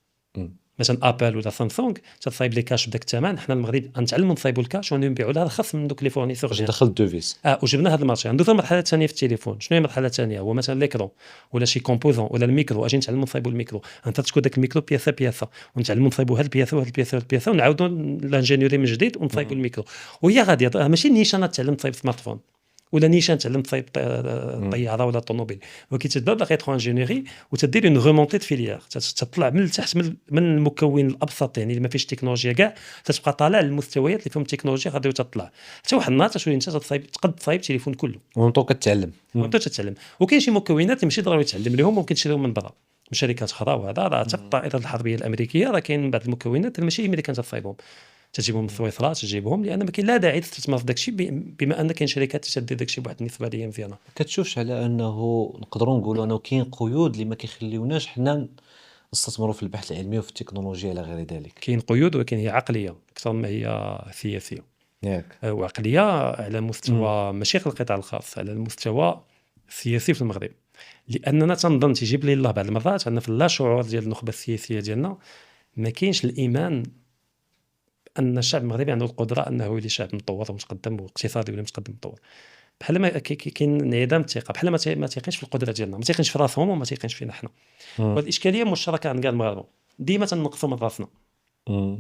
مثلا ابل ولا سامسونج تصايب لي كاش بداك الثمن، حنا المغرب غنتعلموا نصايبوا الكاش ونبيعوا لها رخص من دوك لي فورنيسور ديالنا. دخل الدوفيس وجبنا هذا المارشي. ندوزو المرحله الثانيه في التليفون. شنو هي المرحله الثانيه؟ هو مثلا ليكرون ولا شي كومبوزون ولا الميكرو. اجي نتعلموا نصايبوا الميكرو، انت تشكو داك الميكرو بياسه ونتعلموا نصايبوا هاد البياسه وهاد البياسه وهاد البياسه ونعاودوا لانجينيوري من جديد ونصايبوا الميكرو. وهي غاديه ماشي نيشان تعلم تصايب سمارت فون ولا نيشان تعلم تصايب طياره ولا طوموبيل، ولكن تبدا باغيترو انجينيوري وتدير اون رومونتي دو فيليير، تطلع من التحت من المكون الابسط يعني اللي ما فيش التكنولوجيا كاع، تتبقى طالع للمستويات اللي فيهم التكنولوجيا غادي تطلع حتى واحد النهار تولي انت تقد تصايب تليفون كله وانت كتعلم وانت تتعلم. وكاين شي مكونات اللي ماشي ضروري تعلم لهم، ممكن تشريهم من برا من شركات اخرى. وهذا راه حتى الطائرات الحربيه الامريكيه راه كاين بعض المكونات اللي ماشي امريكان تصايبهم، تجيبهم من سويسرا تجيبهم، لان ما كاين لا داعي تستثمر في داكشي بما ان كاين شركات تدير داكشي بواحد النسبه اللي مزيانه. كتشوفش على انه نقدروا نقولوا انه كاين قيود اللي ما كيخليوناش حنا نستثمروا في البحث العلمي وفي التكنولوجيا الى غير ذلك؟ كاين قيود ولكن هي عقليه اكثر ما هي سياسيه. ياك وعقليه على مستوى ماشي في القطاع الخاص، على المستوى السياسي في المغرب. لاننا تنظن تيجيب لي الله بعض المرات عندنا في اللا شعور ديال النخبه السياسيه ديالنا ما كاينش الايمان ان الشعب المغربي عنده القدره انه يولي شعب متطور ومتقدم واقتصادي ولا متقدم متطور. بحال ما كاين انعدام الثقه، بحال ما تيقينش في القدره ديالنا، ما تيقينش في راسهم وما تيقينش فينا حنا. وهذه الاشكاليه مشتركه عند كاع المغاربه، ديما تنقصوا من راسنا.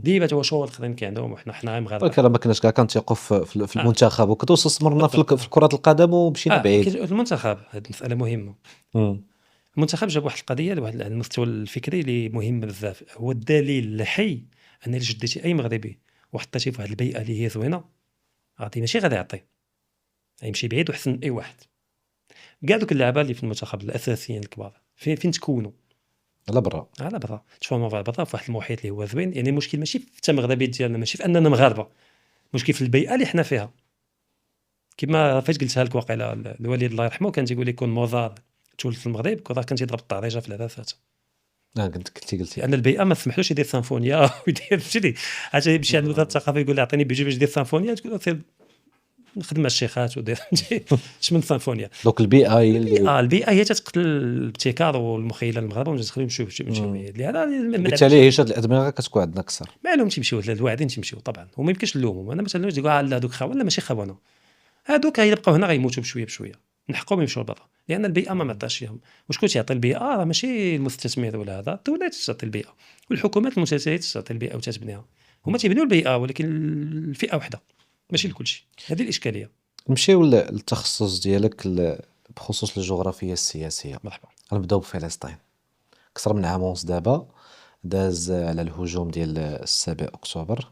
ديما هو شو الاخرين كيعندهم وحنا مغاربه. ولكن ما كناش كاع كنتيقوا في المنتخب وكذا، واستثمرنا في كره القدم ومشينا بعيد. المنتخب هذه مساله مهمه. المنتخب جاب واحد القضيه لواحد المستوى الفكري اللي مهم بزاف، هو الدليل الحي ان الا شديتي اي مغربي وحطيتيه في واحد البيئه اللي هي زوينه غادي ماشي غادي يعطي، يمشي بعيد وحسن من اي واحد. كاع دوك اللعابه اللي في المنتخب الاساسيين الكبار فين تكونوا؟ على برا تفهموا برا في واحد المحيط اللي هو زوين. يعني المشكل ماشي في المغربيه ديالنا، ماشي في اننا مغاربه، المشكل في البيئه اللي حنا فيها. كما فاش قلتها لك واقيلا الوالد الله يرحمه كان تيقول لي كون موزار تولد في المغرب كون كان تيضرب الطريجه في العدسات. قلتي لان البيئه ما تسمحلوش يدير سيمفونيا ويدير حاجه يمشي عند وزاره الثقافه يقول لي اعطيني بيجي باش ندير سيمفونيا، تقول له نخدم مع الشيخات ودير اش من سيمفونيا. دونك البيئه هي اللي البيئه هي تتقتل الابتكار والمخيله المغاربه ونخليهم يمشيو لهذا. بالتالي هي شاد الادمغه كتكون عندنا اكثر. ما لهم تيمشيو الواعدين تيمشيو طبعا، وما يمكنش نلومهم. انا مثلا نقول لا هذوك خونه لا ماشي خونه، هذوك يبقاو هنا غيموتوا بشويه نحقهم يمشيو لبرا، لان البيئه ما معطاش لهم. وشكون تيعطي البيئه؟ راه ماشي المستثمر ولا هذا، الدوله تعطي البيئه والحكومات المتساويه تعطي البيئه وتتبنيها. هما تيبنيو البيئه ولكن الفئه وحده ماشي لكل شيء. هذه الاشكاليه. نمشيو للتخصص ديالك بخصوص الجغرافيا السياسيه. مرحبا. غنبداو بفلسطين. اكثر من عام ونص دابا داز على الهجوم ديال 7 اكتوبر،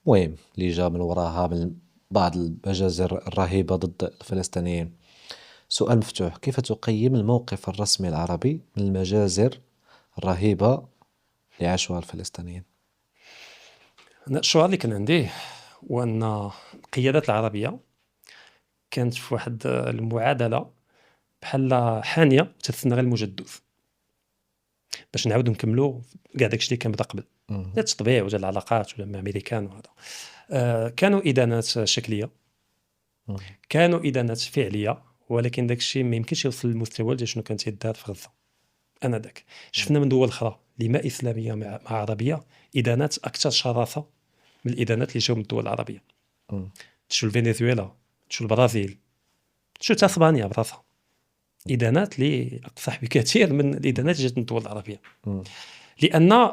المهم اللي جا من وراها من بعض المجازر الرهيبه ضد الفلسطينيين. سؤال مفتوح، كيف تقيم الموقف الرسمي العربي من المجازر الرهيبه اللي عاشوها الفلسطينيين؟ أنا الشعور اللي كان عندي هو أن القيادات العربية كانت في واحد المعادلة بحال حانية تتسنى غير المجدوف باش نعاودو نكملوا كاع داكشي اللي كان بدا قبل. لا التطبيع ولا العلاقات ولا مع امريكان وهذا. كانوا ادانات شكليه، كانوا ادانات فعليه، ولكن داكشي ما يمكنش يوصل للمستوى ديال شنو كان تيدار في غزه. انا داك شفنا من دول اخرى اللي ما اسلاميه مع عربيه ادانات اكثر شراسه من الادانات اللي جاو من الدول العربيه. تشوف فنزويلا، تشوف البرازيل، تشوف حتى اسبانيا براسها، ادانات اللي اقصح بكثير من الادانات اللي جات من الدول العربيه. لان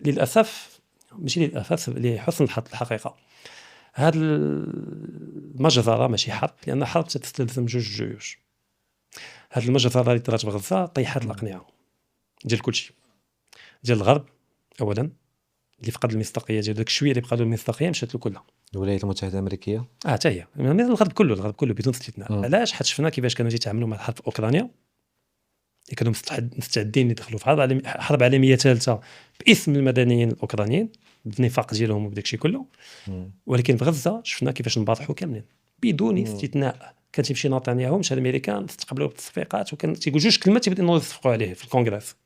للاسف ماشي للاسف، لحسن الحظ الحقيقه هاد المجزره ماشي حرب، لان حرب تستلزم جوج جيوش. هاد المجزره اللي طرات بغزه طيحت الاقنعه ديال كلشي، ديال الغرب اولا اللي فقد المصداقيه ديال داك الشويه اللي بقى له المصداقيه مشات له كلها. الولايات المتحده الامريكيه حتى هي من الغرب كله، الغرب كله بدون استثناء. علاش؟ حيت شفنا كيفاش كانوا يتعاملوا مع الحرب في اوكرانيا، اللي كانوا مستعدين يدخلوا في حرب عالميه ثالثه باسم المدنيين الاوكرانيين بالنفاق ديالهم وبداك الشيء كله. ولكن في غزه شفنا كيفاش انباطحوا كاملين بدون استثناء. كان تيمشي نتنياهو مشى الامريكان استقبلوا بالتصفيقات، وكان تيقول جوج كلمات تيبداو يصفقوا عليه في الكونغرس.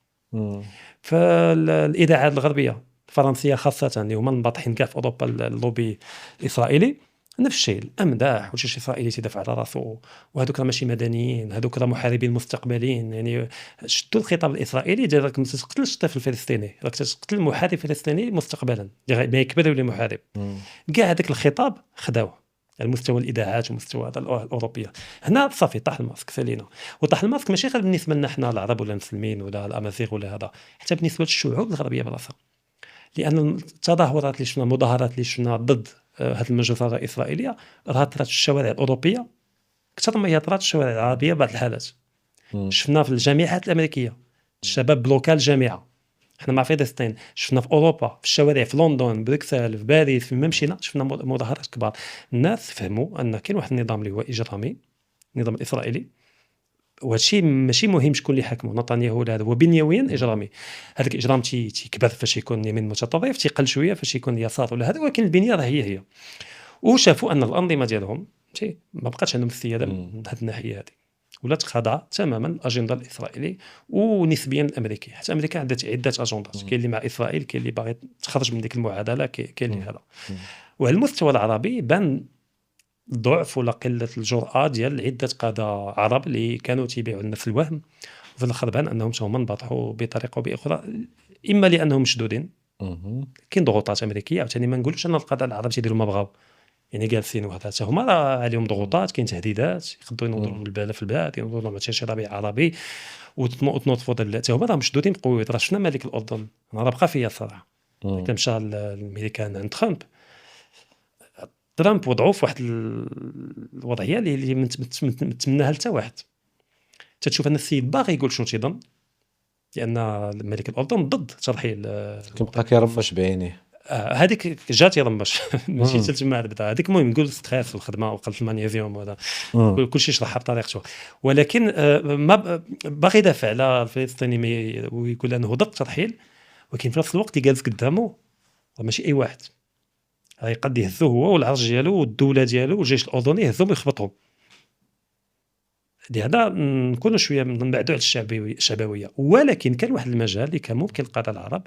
فالاذاعات الغربيه الفرنسيه خاصه اللي هما منبطحين كاع في اوروبا، اللوبي الاسرائيلي نفس الشيء، الامداح وشي اسرائيلي تيدافع على راسو، وهذوك راه ماشي مدنيين، هذوك راه محاربين مستقبليين. يعني شدوا الخطاب الاسرائيلي ديال راك ما تقتلش الطفل الفلسطيني، راك تقتل محارب فلسطيني مستقبلا ما يكبر يولي محارب. كاع هذاك الخطاب خداوه على مستوى الاذاعات ومستوى الاوروبيه. هنا صافي طاح الماسك سالينا. وطاح الماسك ماشي غير بالنسبه لنا حنا العرب ولا المسلمين ولا الامازيغ ولا هذا، حتى بالنسبه للشعوب الغربيه براسها. لان التظاهرات اللي شفنا، المظاهرات اللي شفنا ضد هذه المجزره الاسرائيليه راه طرات في الشوارع الاوروبيه اكثر ما هي طرات في الشوارع العربيه بعض الحالات. شفنا في الجامعات الامريكيه الشباب بلوكال الجامعه، حنا مع فلسطين. شفنا في اوروبا في الشوارع في لندن، بروكسل، في باريس، فين ما مشينا شفنا مظاهرات كبار. الناس فهموا ان كاين واحد النظام اللي هو اجرامي، النظام الاسرائيلي، وهادشي ماشي مهم شكون اللي حكمه، نتنياهو ولا هذا، هو بنيويا اجرامي. هذاك الاجرام تيكبر فاش يكون يمين متطرف، تيقل شويه فاش يكون يسار ولا هذا، ولكن البنيه راه هي. وشافوا ان الانظمه ديالهم ما بقاتش عندهم السياده من هذه الناحيه هذه، ولات خاضعه تماما الاجنده الاسرائيلي ونسبيا الامريكي. حتى امريكا عندها عده اجندات، كاين اللي مع اسرائيل، كاين اللي باغي تخرج من ديك المعادله، كاين اللي هذا. وعلى المستوى العربي بان ضعف ولا قله الجرأه ديال عده قاده عرب اللي كانوا تيبيعوا لنا في الوهم، وفي الاخر بان انهم هما انبطحوا بطريقه او باخرى، اما لانهم مشدودين، كاين ضغوطات امريكيه. عاوتاني ما نقولوش ان القاده العرب تيديروا ما بغاو، يعني جالسين وهذا حتى هما راه عليهم ضغوطات، كاين تهديدات، يقدروا ينوضوا البلاد في البلاد، ينوضوا مع شي ربيع عربي وتنوضوا حتى هما راه مشدودين قوي. راه شفنا ملك الاردن راه بقى فيها الصراحه، كان مشى الامريكان عند ترامب وضعوا في واحد الوضعيه اللي متمناها حتى واحد. تتشوف ان السيد باغي يقول شنو تيظن، لان الملك الاردن ضد ترحيل كيبقى كيرفش بعينيه. هذيك جات يرمش ماشي تلتمع بدا هذيك. المهم نقول ستريس في الخدمه وقلت المغنيسيوم وهذا كل شيء شرحها بطريقته، ولكن ما باغي يدافع على الفلسطيني ويقول انه ضد الترحيل، ولكن في نفس الوقت اللي جالس قدامه ماشي اي واحد، قد يهزوه هو والعرش ديالو والدوله ديالو والجيش الاردني يهزوهم ويخبطهم. لهذا نكونوا شويه نبعدوا على الشعبويه. ولكن كان واحد المجال اللي كان ممكن القاده العرب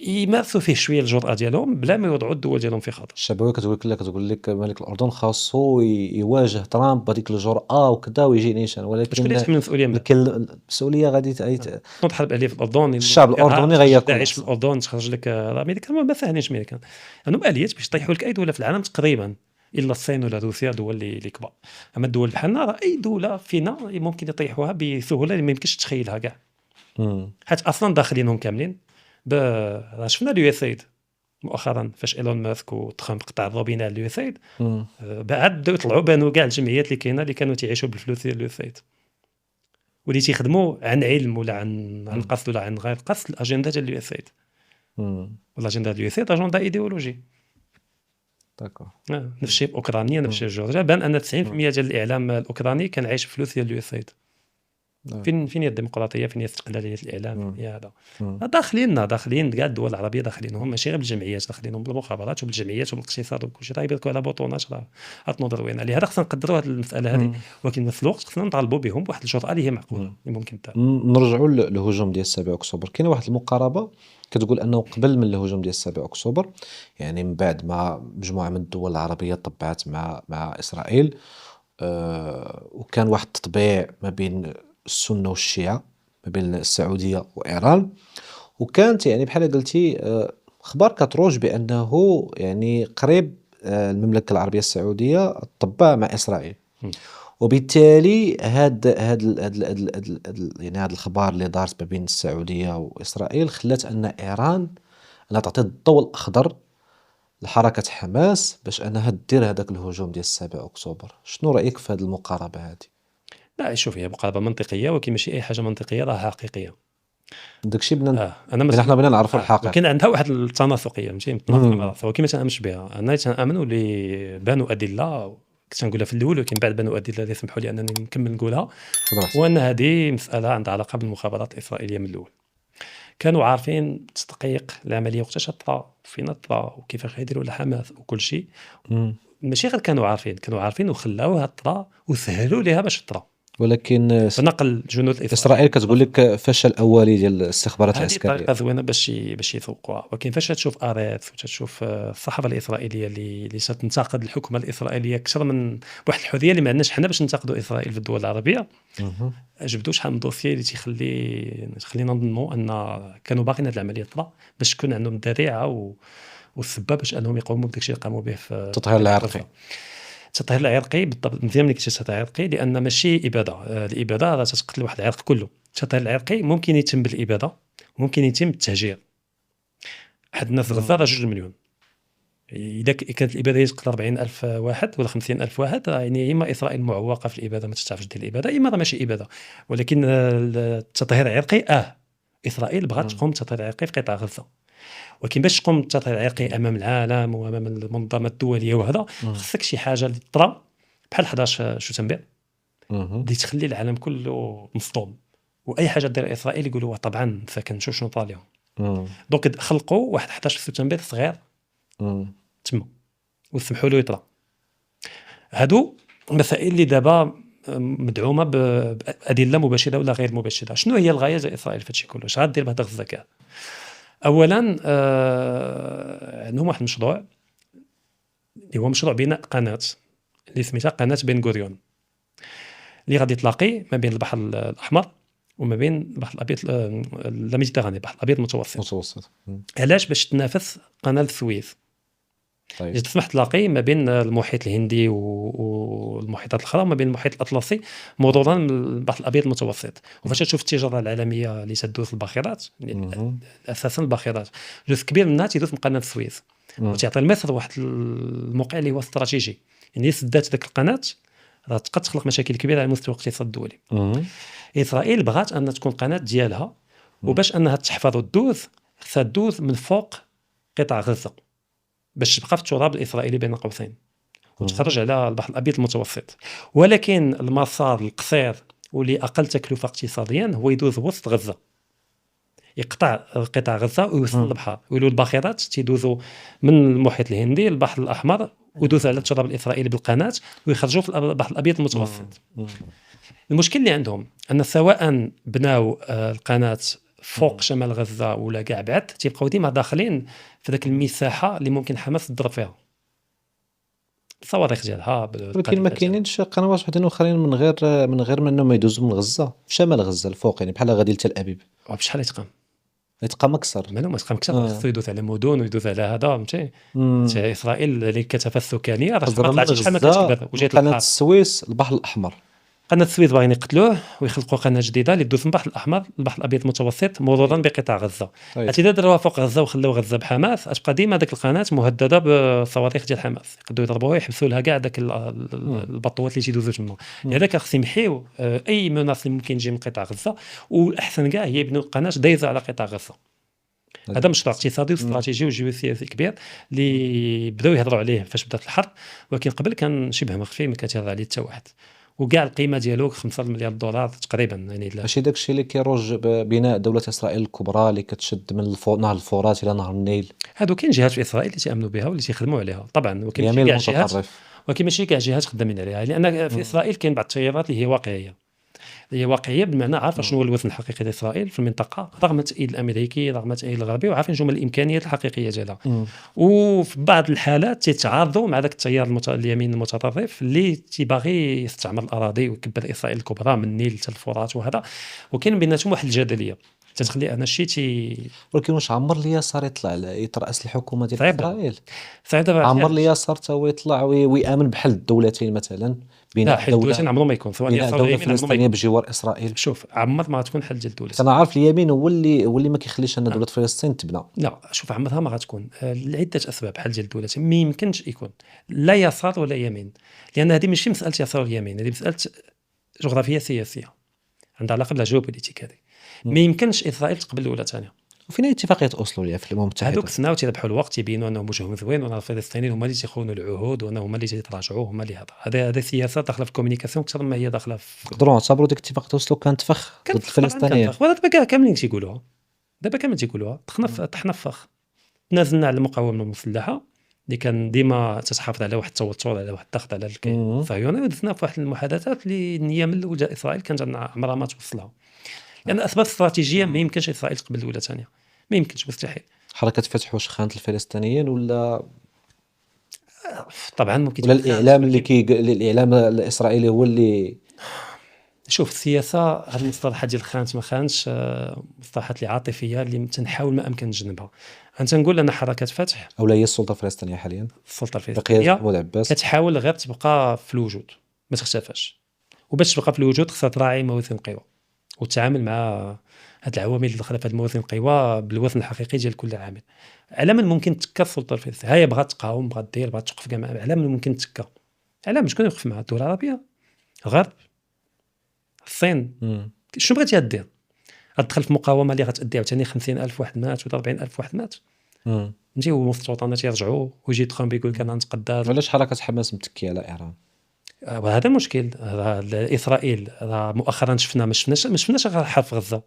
يمارسوا فيه شويه الجرأه ديالهم بلا ما يوضعوا الدول ديالهم في خطر. الشعبويه كتقول لك ملك الاردن خاصو يواجه ترامب بهذيك الجرأه وكذا ويجي نيشان، ولكن شكون اللي يتحمل المسؤوليه؟ المسؤوليه غادي تنوض حرب عليه في الاردن، الشعب الاردني غياكل داعش في الاردن، تخرج لك الامريكان ما ساهلينش الامريكان عندهم اليات باش يطيحوا لك اي دوله في العالم تقريبا، الا الصين ولا روسيا، دول اللي كبار. اما الدول بحالنا راه اي دوله فينا ممكن يطيحوها بسهوله ما يمكنش تخيلها كاع، حيت اصلا داخلينهم كاملين. شفنا اليو اس ايد مؤخرا فاش ايلون ماسك وترامب قطع الروبين على اليو اس ايد، بعد بداو يطلعوا بانوا كاع الجمعيات اللي كاينه اللي كانوا تيعيشوا بالفلوس ديال اليو اس ايد، واللي تيخدموا عن علم ولا عن قصد ولا عن غير قصد الاجنده ديال اليو اس ايد. والاجنده ديال اليو اس ايد اجنده ايديولوجي. داكور. نفس الشيء باوكرانيا، نفس الشيء جورجيا. بان ان 90% ديال الاعلام الاوكراني كان عايش بفلوس ديال اليو اس ايد. فين هي الديمقراطيه، فين هي استقلاليه الاعلام؟ هي هذا داخلين كاع الدول العربيه داخلينهم، ماشي غير بالجمعيات، داخلينهم بالمخابرات وبالجمعيات وبالاقتصاد وكل شيء. يباركوا على بوطونات راه غتنوض روينه. لهذا خصنا نقدروا هذه المساله هذه، ولكن في نفس الوقت خصنا نطالبوا بهم بواحد الجرأه اللي هي معقوله اللي ممكن نرجعوا للهجوم ديال 7 اكتوبر. كاينه واحد المقاربه كتقول انه قبل من الهجوم ديال 7 اكتوبر، يعني من بعد ما مجموعه من الدول العربيه طبعت مع اسرائيل، وكان واحد التطبيع ما بين السنه والشيعه، ما بين السعوديه وايران، وكانت يعني بحال قلتي اخبار كتروج بانه يعني قريب المملكه العربيه السعوديه تطبع مع اسرائيل. وبالتالي يعني هاد الأخبار اللي دارت ما بين السعودية وإسرائيل خلّت أن إيران أنها تعطي الضوء الأخضر لحركة حماس باش أنها دير هذاك الهجوم ديال 7 أكتوبر. شنو رأيك في هاد المقاربة هادي؟ لا شوف، هي مقاربة منطقية، ولكن ماشي أي حاجة منطقية راها حقيقية. داك الشي بدنا أنا بين حنا بغينا نعرفوا الحقيقة. ولكن عندها واحد التناسقية، ماشي متناقضة، ولكن ما تنآمنش بها. أنا تنآمن اللي بانوا أدلة، كنت نقولها في الأول، ولكن بعد بانوا أدلة اللي يسمحوا لي أنني نكمل نقولها، تفضل أحسن. وأن هذه مسألة عندها علاقة بالمخابرات الإسرائيلية من الأول. كانوا عارفين تدقيق العملية وقتاش طرا، فين طرا، وكيفاش غيديروا لحماس وكل شيء. ماشي غير كانوا عارفين وخلاوها طرا وسهلوا ليها باش طرا، ولكن بنقل الجنود الإسرائيليين. إسرائيل كتقول لك فشل أولي ديال الاستخبارات هذه العسكرية. طريقة زوينة باش يسوقوها، ولكن فاش تشوف آريتس وتشوف الصحافة الإسرائيلية اللي تنتقد الحكومة الإسرائيلية أكثر من واحد الحرية اللي ما عندناش حنا باش ننتقدوا إسرائيل في الدول العربية، جبدوا شحال من دوسيي اللي تخلينا نظنوا أن كانوا باغيين هذه العملية طرا باش تكون عندهم الذريعة والسبب باش أنهم يقوموا بداك الشيء اللي قاموا به في التطهير العرقي. التطهير العرقي بالضبط، مزيان ملي كتجي التطهير العرقي، لأن ماشي إبادة. الإبادة راه تقتل واحد العرق كله. التطهير العرقي ممكن يتم بالإبادة، ممكن يتم بالتهجير. حد الناس غزة راه 2 مليون. إذا كانت الإبادة تقتل 40,000 واحد ولا 50,000 واحد، يعني إما إسرائيل معوقة في الإبادة ما تستعرفش دير الإبادة، إما راه ماشي إبادة. ولكن التطهير العرقي إسرائيل بغات تقوم بالتطهير العرقي في قطاع غزة، ولكن باش تقوم بالتطهير العرقي أمام العالم وأمام المنظمات الدولية وهذا، خصك شي حاجة اللي طرا بحال 11 شتنبر اللي تخلي العالم كله مصدوم، واي حاجه دير اسرائيل يقولوا طبعا فكنشوف شنو طرا لهم. دونك خلقوا واحد 11 سبتمبر صغير تما وسمحوا له يطلع. هادو المسائل اللي دابا مدعومه بادله مباشره ولا غير مباشره. شنو هي الغايه ديال اسرائيل في هادشي كله؟ اش غادير بهذا الذكاء؟ اولا عندهم واحد المشروع اللي هو مشروع بناء قناه اللي سميتها قناه بن غوريون، اللي غادي تلاقي ما بين البحر الأحمر وما بين البحر الأبيض، لا ميديتيراني، البحر الأبيض المتوسط. علاش؟ باش تنافس قناة السويس. طيب. تسمح تلاقي ما بين المحيط الهندي والمحيطات الأخرى، وما بين المحيط الأطلسي مرورا البحر الأبيض المتوسط. وفاش تشوف التجارة العالمية اللي تدوز الباخرات، أساسا الباخرات جزء كبير منها تيدوز من قناة السويس، وتعطي لمصر واحد الموقع اللي هو استراتيجي. يعني سدات ذاك القناة راه تقد تخلق مشاكل كبيره على مستوى الاقتصاد الدولي. اسرائيل بغات ان تكون قناه ديالها، وباش انها تحفظ وتدوز خصها تدوز من فوق قطاع غزه باش تبقى في التراب الاسرائيلي بين قوسين وتخرج على البحر الابيض المتوسط. ولكن المسار القصير واللي اقل تكلفه اقتصاديا هو يدوز وسط غزه، يقطع قطاع غزه ويوصل للبحر، ويلو الباخرات تيدوزوا من المحيط الهندي للبحر الاحمر ودوز على التراب الاسرائيلي بالقناه ويخرجوا في البحر الابيض المتوسط. المشكل اللي عندهم ان سواء بناو القناه فوق شمال غزه ولا كاع بعد، تيبقاو ديما داخلين في ذاك المساحه اللي ممكن حماس تضرب فيها الصواريخ ديالها. ولكن ما كاينينش قنوات وحدين اخرين من غير ما انهم يدوزوا من غزه في شمال غزه الفوق، يعني بحال غادي لتل ابيب. بشحال يتقام؟ يتقام اكثر. مالو ما يتقام اكثر، خصو يدوز على مدن ويدوز على هذا، فهمتي؟ اسرائيل اللي الكثافه السكانيه راه ما طلعتش شحال ما كتكبر. وجات قناه السويس البحر الاحمر، قناه السويس باغيين يقتلوه ويخلقوا قناه جديده اللي تدوز من البحر الاحمر البحر الابيض المتوسط مرورا بقطاع غزه. اذا داروها فوق غزه وخلاو غزه بحماس، تبقى ديما ديك القناه مهدده بالصواريخ ديال حماس، يقدروا يضربوها يحبسوا لها كاع داك البطوات اللي تيدوزوا تما. لذلك خص يمحيو اي مناص اللي ممكن يجي من قطاع غزه، والاحسن كاع هي يبنوا قناه دايزه على قطاع غزه. هذا مشروع اقتصادي واستراتيجي وجيوسياسي كبير اللي بداو يهضروا عليه فاش بدات الحرب، ولكن قبل كان شبه مخفي، ما كتهضر عليه حتى واحد. وكاع القيمه ديالو 5 مليار دولار تقريبا. يعني ماشي داك الشيء اللي كيروج ببناء دوله اسرائيل الكبرى اللي كتشد من نهر الفرات الى نهر النيل. هادو كاين جهات في اسرائيل اللي تيامنوا بها واللي تيخدموا عليها طبعا، وكاين كاع جهات، ولكن ماشي كاع جهات خدامين عليها، لان في اسرائيل كاين بعض التيارات اللي هي واقعيه، بمعنى عارفه شنو هو الوزن الحقيقي لاسرائيل في المنطقه رغم التأييد الامريكي رغم التأييد الغربي، وعارفين شنو هما الامكانيات الحقيقيه ديالها. وفي بعض الحالات تيتعارضوا مع ذاك التيار اليمين المتطرف اللي تيباغي يستعمر الاراضي ويكبر اسرائيل الكبرى من النيل حتى الفرات وهذا، وكاين بيناتهم واحد الجدليه. تتخلي انا شي ولكن واش عمر اليسار يطلع يترأس الحكومة ديال صعيب إسرائيل؟ صعيب عمر اليسار تا هو يطلع ويآمن بحل الدولتين مثلا، لا بناء حل الدولتين دولة عمره ما يكون، سواء بناء يسار ولا دولة يمين عمره ما فلسطينية يكون. بجوار إسرائيل. شوف عمر ما غتكون حل ديال الدولتين. أنا عارف اليمين هو اللي ما كيخليش أن دولة فلسطين تبنى. لا شوف عمرها ما غتكون لعده اسباب. حل ديال الدولتين ما يمكنش يكون لا يسار ولا يمين، لان هذه ماشي مساله يسار ولا يمين، هذه مساله جغرافيه سياسيه عندها علاقه بالجيوبوليتيك. هذه ما يمكنش اسرائيل تقبل دوله ثانيه. وفين هي اتفاقية أوسلو اللي في الأمم المتحدة؟ هذوك سناو تيربحوا الوقت، تيبينوا انهم وجههم زوين، وان الفلسطينيين هما اللي تيخونوا العهود، وان هما اللي تيتراجعوا، هما اللي هذا سياسه داخله في الكوميونيكاسيون اكثر ما هي داخله في نقدروا نعتبروا ديك اتفاقية أوسلو كانت فخ ضد الفلسطينيين. ولا دابا كاع كاملين تيقولوها، دابا كامل تيقولوها طحنا في فخ. تنازلنا على المقاومه المسلحه اللي كان ديما تتحافظ على واحد التوتر، على واحد الضغط على الكيان الصهيوني، ودزنا في واحد المحادثات اللي النيه من الاول جا اسرائيل كانت عمرها ما توصلها، لان اسباب استراتيجيه ما يمكنش اسرائيل تقبل دوله ثانيه، ما يمكنش، مستحيل. حركة فتح واش خانت الفلسطينيين ولا طبعا ممكن ولا الإعلام الإعلام الإسرائيلي هو اللي شوف السياسه، هذه المصطلحات ديال خانت ما خانش مصطلحات اللي عاطفيه اللي تنحاول ما امكن نجنبها. انت نقول ان حركه فتح أو لا هي السلطة الفلسطينية حاليا السلطه بقيادة الفلسطينيه محمود عباس كتحاول غير تبقى في الوجود، ما تختفاش. وباش تبقى في الوجود خصها تراعي موازين القوى وتتعامل مع هاد العوامل اللي داخله في هاد الموازين القوى بالوزن الحقيقي ديال كل عامل. على من ممكن تكا السلطه الفلسطينيه، هي بغات تقاوم، بغات دير، بغات توقف كاع، على من ممكن تكا، على من شكون يوقف معها؟ الدول العربيه، الغرب، الصين. شنو بغيتي دير؟ غتدخل في مقاومه اللي غتادي عاوتاني 50,000 واحد مات ولا 40,000 واحد مات، فهمتي؟ ومستوطنات يرجعوا ويجي ترامب يقول لك انا نتقدى. علاش حركة حماس متكية على إيران؟ وهذا المشكل. اسرائيل مؤخرا ما شفناش غير حرب في غزه،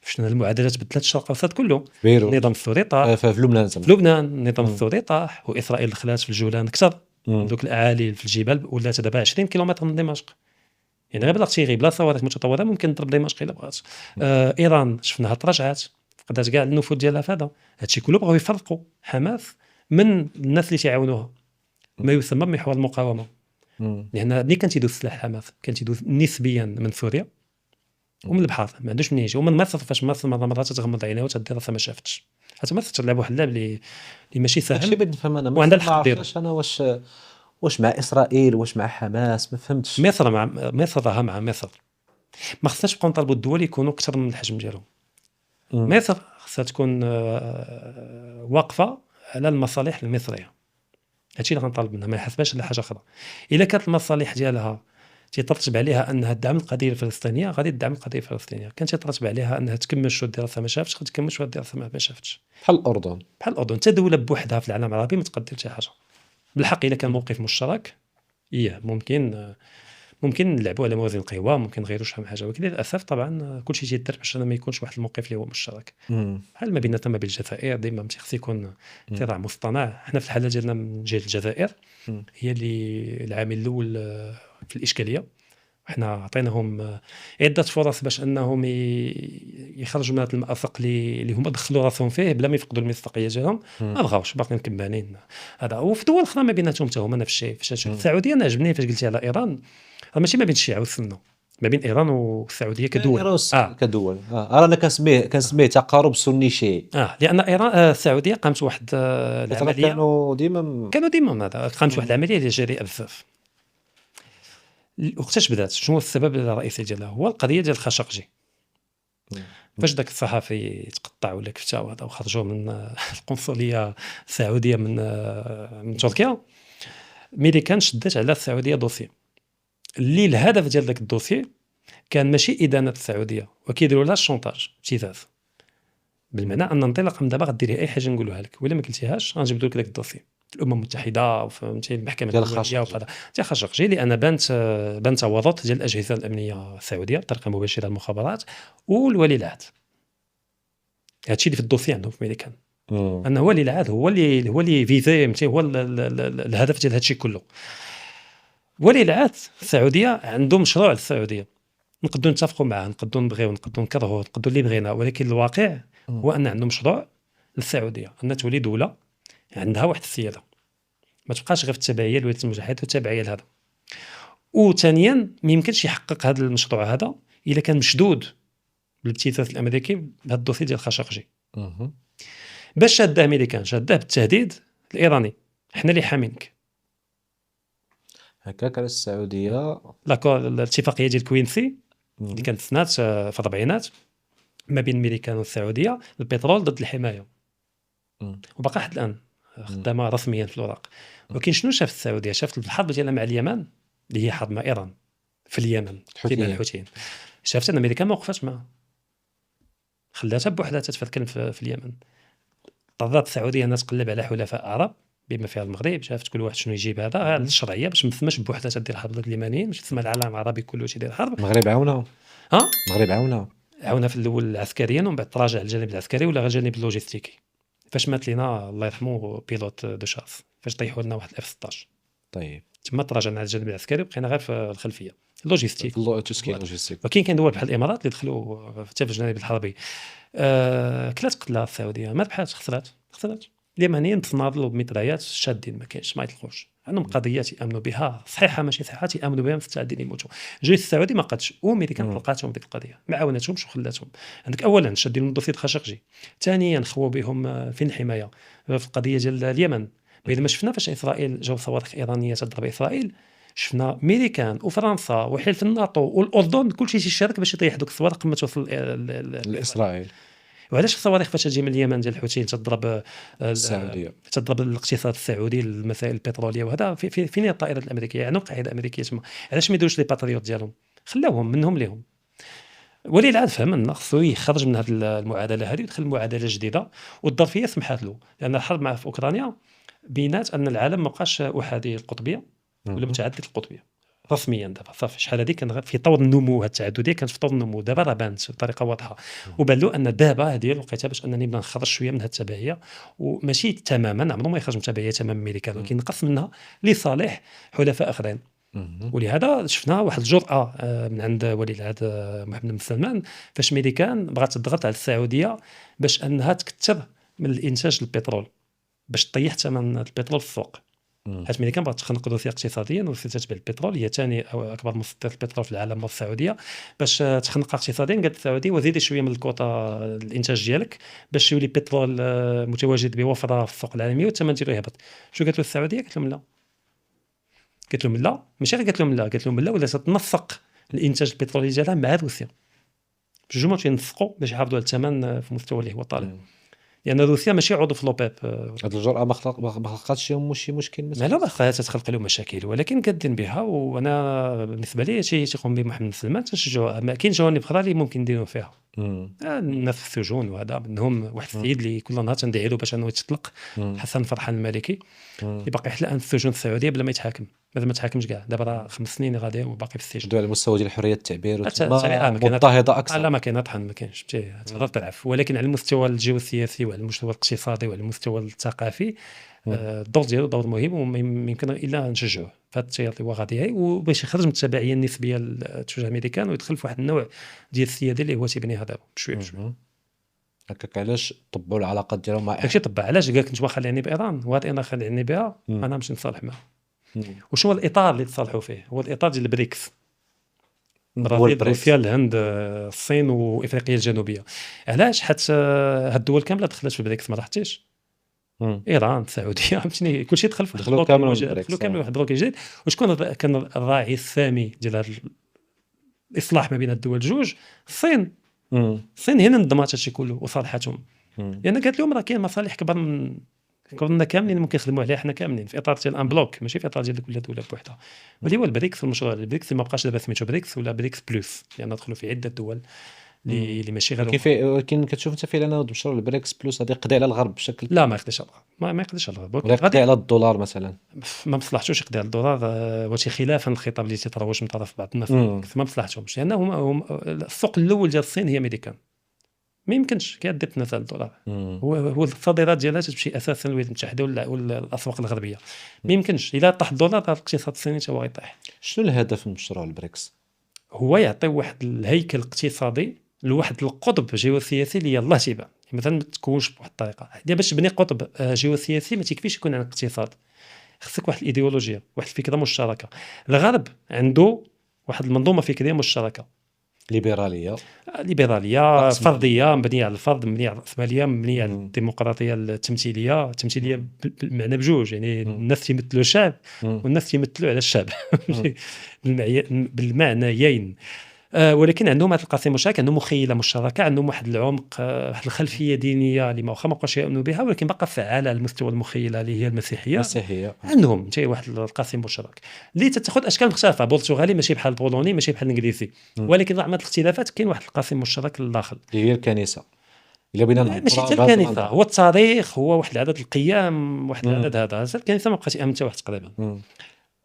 شفنا المعادلات بدلت الشرق الاوسط كله. بيروت النظام السوري طاح في لبنان في لبنان، النظام السوري طاح، واسرائيل دخلت في الجولان اكثر، دوك الاعالي في الجبال ولات دابا 20 كيلومتر من دمشق، يعني غير بلاصه غير بلاصه صواريخ متطوره ممكن تضرب دمشق الا بغات. ايران شفناها تراجعات، فقدات كاع النفوذ ديالها في هذا. هادشي كله بغاو يفرقوا حماس من الناس اللي تيعاونوها، ما يسمى بمحور المقاومه. لان ملي كان تيدوز السلاح حماس كان تيدوز نسبيا من سوريا ومن البحر، ما عندوش منين يجي، ومن مصر فاش مصر مرات تغمض عينيها وتدير راسها ما شافتش. حتى مصر تلعب واحد اللعب اللي ماشي هادشي سهل، بغيت نفهم انا، وعندها ما الحق ديالها. عرفتش انا واش مع اسرائيل واش مع حماس، ما فهمتش. مصر راها مع مصر، ما خصناش نبقاو نطالبوا الدول يكونوا اكثر من الحجم ديالهم. مصر خصها تكون واقفه على المصالح المصريه، هادشي اللي غنطالب منها، ما يحسبهاش على حاجه اخرى. الا كانت المصالح ديالها تيترتب عليها انها تدعم القضيه الفلسطينيه، غادي تدعم القضيه الفلسطينيه. كانت تيترتب عليها انها تكمل شو دير راسها ما شافتش، غادي تكمل شو دير راسها ما شافتش. بحال الأردن بحال الاردن، حتى دوله بوحدها في العالم العربي ما تقدر شي حاجه بالحق. الا كان موقف مشترك ممكن نلعبوا على موازين القوى، ممكن نغيروا شحال من حاجه، ولكن للاسف طبعا كل شيء تيدار باش ما يكونش واحد الموقف اللي هو مشترك. بحال ما بيننا ما بين الجزائر ديما خص يكون صراع مصطنع. حنا في الحاله ديالنا من جهه الجزائر هي اللي العامل الاول في الاشكاليه، وحنا عطيناهم عده فرص باش انهم يخرجوا من هذا المأزق اللي هما دخلوا راسهم فيه بلا ما يفقدوا المصداقيه ديالهم. ما بغاوش، باقيين مكملين هذا. وفي دول اخرى ما بيناتهم حتى هما نفس الشيء. السعوديه انا عجبني فاش قلتي على ايران، ماشي ما بين الشيعة والسنة، ما بين إيران والسعودية كدول. كدول رانا كنسميه تقارب سني شيعي. لأن إيران السعودية قامت واحد العملية، كانوا ديما هذا، قامت واحد العملية اللي جريئة بزاف. وقتاش بدات؟ شنو السبب الرئيسي ديالها؟ هو القضية ديال الخاشقجي. فاش داك الصحفي تقطع ولا كفتا وهذا وخرجوه من القنصلية السعودية من تركيا، ملي كان شدات على السعودية دوسي اللي الهدف ديال داك الدوسي كان ماشي ادانه السعوديه، وكيديروا لها الشونطاج، ابتزاز، بالمعنى ان انطلاق من دابا غديري اي حاجه نقولها لك، ولا ما قلتيهاش غنجبدوا لك داك الدوسي الامم المتحده وفهمتي المحكمه الدوليه وهذا تاع خاشقجي، لان بان تورط ديال الاجهزه الامنيه السعوديه بطريقه مباشره المخابرات والولي العهد. هادشي اللي في الدوسي عندهم في ميريكان، انه ولي العهد هو اللي فيزي، هو الهدف ديال هادشي كله. ولي العهد السعوديه عنده مشروع للسعوديه، نقدروا نتفقوا معاه، نقدروا نبغيو، نقدروا نكرهوا، نقدروا اللي بغينا، ولكن الواقع هو ان عنده مشروع للسعوديه، ان تولي دوله عندها واحد السياده، ما تبقاش غير في التبعيه لولايات المتحده والتبعيه لهذا. وثانيا ما يمكنش يحقق هذا المشروع هذا الا كان مشدود بالابتزاز الامريكي بهذا الدوسي ديال خاشقجي. مهم. باش شاده امريكان شاده بالتهديد الايراني، حنا اللي حامينك. هكاك على السعوديه. لاكور الاتفاقيه ديال كوينسي مهم. اللي كانت سنات في الربعينات ما بين الميريكان والسعوديه، البترول ضد الحمايه، مم. وبقى حتى الان خدامه رسميا في الاوراق. ولكن شنو شافت السعوديه؟ شافت الحرب ديالها مع اليمن اللي هي حرب مع ايران في اليمن الحوثيين. كيما الحوثيين. شافت ان امريكا ما وقفاتش معها، خلاتها بوحدها تتفكر في اليمن. اضطرت السعوديه انها تقلب على حلفاء عرب بما فيها المغرب، شافت كل واحد شنو يجيب هذا غير الشرعيه باش ما تسماش بوحدها تدير حرب ضد اليمنيين، باش تسمى العالم العربي كله تيدير حرب. المغرب عاونها. ها المغرب عاونها. عاونا في الاول عسكريا ومن بعد تراجع الجانب العسكري ولا غير الجانب اللوجستيكي. فاش مات لينا الله يرحمه بيلوت دو شاس، فاش طيحوا لنا واحد اف 16 طيب تما تراجعنا على الجانب العسكري وبقينا غير في الخلفيه اللوجستيك. تسكي لوجيستيك. وكاين كان دول بحال الامارات اللي دخلوا حتى في الجانب الحربي. كلات قتلها السعوديه ما ربحاتش، خسرات. اليمنيين بصنادل وبمطريات شادين ما كاينش ما يطلقوش، عندهم قضيات يامنوا بها صحيحه ماشي صحيحه يامنوا بها مستعدين يموتوا. الجيش السعودي ما قادش، وامريكا طلقاتهم ديك القضيه ما عاونتهمش وخلاتهم. عندك اولا شادين الدوسي خاشقجي، ثانيا خوا بهم فين الحمايه في القضيه ديال اليمن. بينما شفنا فاش اسرائيل جاو صواريخ ايرانيه تضرب اسرائيل، شفنا امريكان وفرنسا وحلف الناتو والاردن كلشي تيشارك باش يطيح دوك الصواريخ قبل ما توصل لاسرائيل. وعلاش الصواريخ فاش تجي من اليمن ديال الحوثيين تضرب السعوديه، تضرب الاقتصاد السعودي، المسائل البتروليه وهذا فين هي الطائرات الامريكيه؟ يعني قاعده امريكيه تما. علاش ما يديروش لي باتريوت ديالهم؟ خلاوهم منهم ليهم. ولي العهد فهم ان خصو يخرج من هذه المعادله هذه ويدخل معادله جديده، والظرفيه سمحت له، لان الحرب مع في اوكرانيا بينات ان العالم ما بقاش احادي القطبيه ولا متعدد القطبيه رسميا. دابا صافي شحال هذه كان في طور النمو، هذه التعدديه كانت في طور النمو، دابا راه بانت بطريقه واضحه. وبان له ان دابا هذه الوقيته باش انني نبدا نخرج شويه من هذه التبعيه، وماشي تماما عمره ما يخرج من تبعيه تمام امريكا، ولكن نقص منها لصالح حلفاء اخرين. ولهذا شفنا واحد الجرأة من عند ولي العهد محمد بن سلمان فاش امريكان بغات تضغط على السعوديه باش انها تكثر من الانتاج البترول باش تطيح ثمن البترول في السوق. حيت امريكان بغات تخنق روسيا اقتصاديا، وروسيا تتبع البترول، هي ثاني اكبر مصدر البترول في العالم السعوديه. باش تخنقها اقتصاديا قالت السعوديه وزيدي شويه من الكوطه الانتاج ديالك باش يولي البترول متواجد بوفره في السوق العالميه والثمن ديالو يهبط. شو قالت له السعوديه؟ قالت لهم لا، قالت لهم لا، ماشي غير قالت لهم لا، قالت لهم لا ولا تنسق الانتاج البترولي ديالها مع روسيا. بجوج تينسقوا باش يحافظوا على الثمن في مستوى اللي هو طالع. لان روسيا ماشي عضو في لوبيب. هاد الجرأة ما خلقاتش لهم شي مشكل مثلا؟ لا بقى تخلق لهم مشاكل، ولكن قادين بها. وانا بالنسبه لي شي تيقوم به محمد سلمان تنشجعوا. ما كاين جوانب اخرى اللي ممكن نديروا فيها. الناس في السجون وهذا منهم واحد السيد اللي كل نهار تندعي له باش انه يتطلق، حسن فرحان المالكي، اللي باقي حتى الان في السجون السعوديه بلا ما يتحاكم. مازال ما تحاكمش كاع، دابا راه 5 سنين غادي وباقي في السجن. على المستوى ديال حريه التعبير مضطهده اكثر. لا ما كاين طحن، ما كاينش تقدر تلعب. ولكن على المستوى الجيوسياسي وعلى المستوى الاقتصادي وعلى المستوى الثقافي الدور ديالو دور مهم، ويمكن الا نشجعوه في هذا التيار اللي هو غادي وباش يخرج من التبعيه النسبيه تجاه الامريكان ويدخل في واحد النوع ديال السياده اللي هو تيبنيها دابا بشويه بشويه. هكاك علاش طبوا العلاقات ديالهم مع داكشي طبع. علاش قال لك انتما خليني بايران وهاد انا خليني بها، انا نمشي نصالح معها. وشنو الاطار اللي تصالحوا فيه؟ هو الاطار ديال البريكس، روسيا، الهند، الصين وافريقيا الجنوبيه. علاش؟ حيت هاد الدول كامله دخلت في البريكس ما راحتيش. ايران، السعوديه، فهمتني كلشي دخل في دخلوا كامل واحد البلوك جديد. وشكون كان الراعي السامي ديال هذا الاصلاح ما بين الدول جوج؟ الصين. الصين هنا نظمات هادشي كله وصالحتهم، لان قالت لهم راه كاين مصالح كبر منا كاملين ممكن نخدموا عليها حنا كاملين في اطار ديال ان بلوك، ماشي في اطار ديال كل دوله بوحدها. واللي هو البريكس. المشروع البريكس ما بقاش دابا سميتو بريكس ولا بريكس بلس، لان دخلوا في عده دول اللي ماشي غير ولكن كتشوف انت فعلا هذا المشروع البريكس بلس هذا يقضي على الغرب بشكل لا ما يقدرش على الغرب، ما يقدرش على الغرب، يقضي على الدولار مثلا. ما مصلحتوش يقضي على الدولار، وشي خلافا الخطاب اللي تيتروج من طرف بعض الناس ما مصلحتهمش، لان هم السوق الاول ديال الصين هي امريكان. ما يمكنش كيدي تنزل الدولار. هو الصادرات ديالها تمشي اساسا للولايات المتحده ولا الاسواق الغربيه. ما يمكنش الا طاح الدولار الاقتصاد الصيني حتى هو يطيح. شنو الهدف من مشروع البريكس؟ هو يعطي واحد الهيكل اقتصادي لواحد القطب جيوسياسي اللي يلاه تيبان. مثلا ما تكونش بواحد الطريقه دابا باش تبني قطب جيوسياسي ما تكفيش يكون عندك اقتصاد، خصك واحد الايديولوجيا، واحد الفكره مشتركه. الغرب عنده واحد المنظومه فكريه مشتركه، ليبراليه ليبراليه رأسمالية. فرديه مبنيه على الفرد، مبنيه على الرأسماليه، مبنيه على الديمقراطيه التمثيليه بالمعنى بجوج، يعني الناس يمثلوا الشعب والناس يمثلوا على الشعب بالمعنيين. ولكن عندهم هذا القاسم المشترك، عندهم مخيله مشتركه، عندهم واحد العمق، واحد الخلفيه دينيه اللي ما بقاش يؤمنوا بها، ولكن بقى فعاله على المستوى المخيله اللي هي المسيحيه. عندهم حتى واحد القاسم مشترك اللي تاخذ اشكال مختلفه. برتغالي ماشي بحال البولوني، ماشي بحال الانجليزي، ولكن رغم الاختلافات كاين واحد القاسم مشترك للداخل اللي هي الكنيسه. الا بغينا ماشي حتى الكنيسه، هو التاريخ، هو واحد العدد القيم، واحد العدد هذا. الكنيسه ما بقاش يامن حتى واحد تقريبا.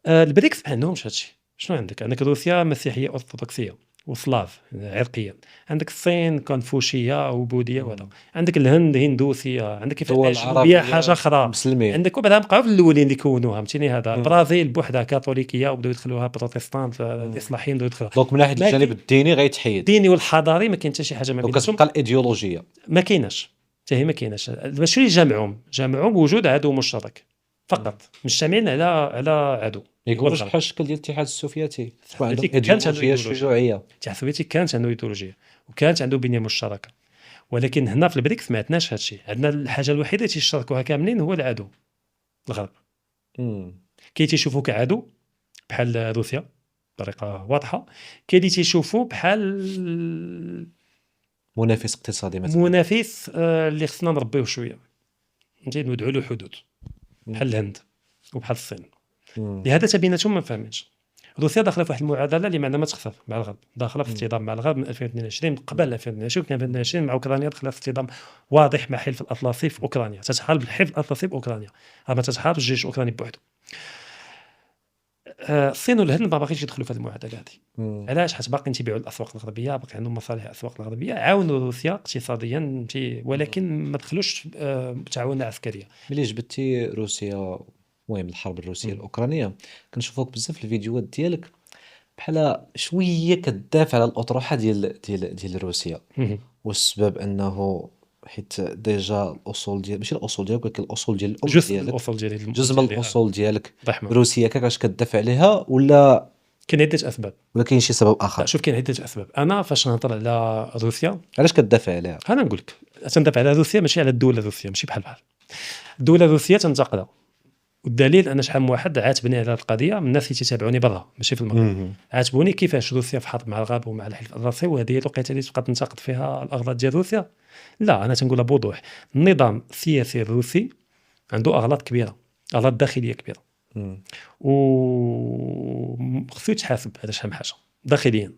البريكس ما عندهمش هادشي. شنو عندك روسيا مسيحيه ارثوذكسيه وسلاف عرقيا، عندك الصين كونفوشيه وبوذيه وهذا، عندك الهند هندوسيه، عندك كيف الجنوبيه حاجه اخرى مسلمين، عندك وبعدها بقاو الاولين اللي كونوها فهمتيني. هذا البرازيل بوحدها كاثوليكيه وبداو يدخلوها بروتستانت، الاصلاحيين بداو يدخلوها. دونك من ناحيه الجانب الديني غيتحيد، الديني والحضاري ما كاين حتى شي حاجه ما بيناتهم. كتبقى الايديولوجيه ما كايناش حتى هي، ما كايناش. باش جمعهم وجود عدو مشترك فقط، مجتمعين على عدو. يكون بحال الشكل ديال الاتحاد السوفيتي، كانت عنده شيوعيه. الاتحاد السوفيتي كانت عنده ايديولوجيه وكانت عنده بنيه مشتركه، ولكن هنا في البريكس ما عندناش هادشي. عندنا الحاجه الوحيده اللي تيشتركوها كاملين هو العدو الغرب. تيشوفوا كعدو بحال روسيا بطريقه واضحه، اللي تيشوفوا بحال منافس اقتصادي مثلا، منافس اللي خصنا نربيوه شويه، فهمتي، ندعوا له حدود بحال الهند وبحال الصين. لهذا تبيناتهم ما فاهمينش. روسيا داخله في واحد المعادله اللي ما عندها ما تخفف مع الغرب، داخله في اصطدام مع الغرب من 2022 قبل 2022. كان 2022 مع اوكرانيا دخلت في اصطدام واضح مع حلف الاطلسي في اوكرانيا، تتحارب الحلف الاطلسي في اوكرانيا، ما تتحارب الجيش الاوكراني بوحده. الصين والهند ما باغيش يدخلوا في هذه المعادله هذه. علاش؟ حيت باقيين تيبيعوا الاسواق الغربيه، باقي عندهم مصالح الاسواق الغربيه، عاونوا روسيا اقتصاديا ولكن ما دخلوش تعاون عسكريه. ملي جبتي روسيا، المهم الحرب الروسيه الاوكرانيه، كنشوفوك بزاف في الفيديوهات ديالك بحال شويه كدافع على الاطروحه ديال روسيا. والسبب انه حيت ديجا الاصول ديال ماشي الاصول ديالك، ولكن الاصول ديال الام ديالك، جزء من الاصول ديالك روسيا، كاش كتدافع عليها ولا كاين عده اسباب؟ ولا كاين شي سبب اخر؟ شوف، كاين عده اسباب. انا فاش نهضر على روسيا علاش كتدافع عليها؟ انا نقول لك تندافع على روسيا ماشي على الدوله الروسيه، ماشي بحال الدوله الروسيه تنتقدها، والدليل انا شحال من واحد عاتبني على هذه القضيه من الناس اللي تتابعوني برا ماشي في المغرب. عاتبوني كيفاش روسيا في حرب مع الغرب ومع الحلف الاطلسي، وهذه هي الوقيته اللي تبقى تنتقد فيها الاغراض ديال روسيا. لا، انا تنقولها بوضوح، النظام السياسي الروسي عنده اغلاط كبيره، اغلاط داخليه كبيره، وخصو يتحاسب على شحال من حاجه داخليا.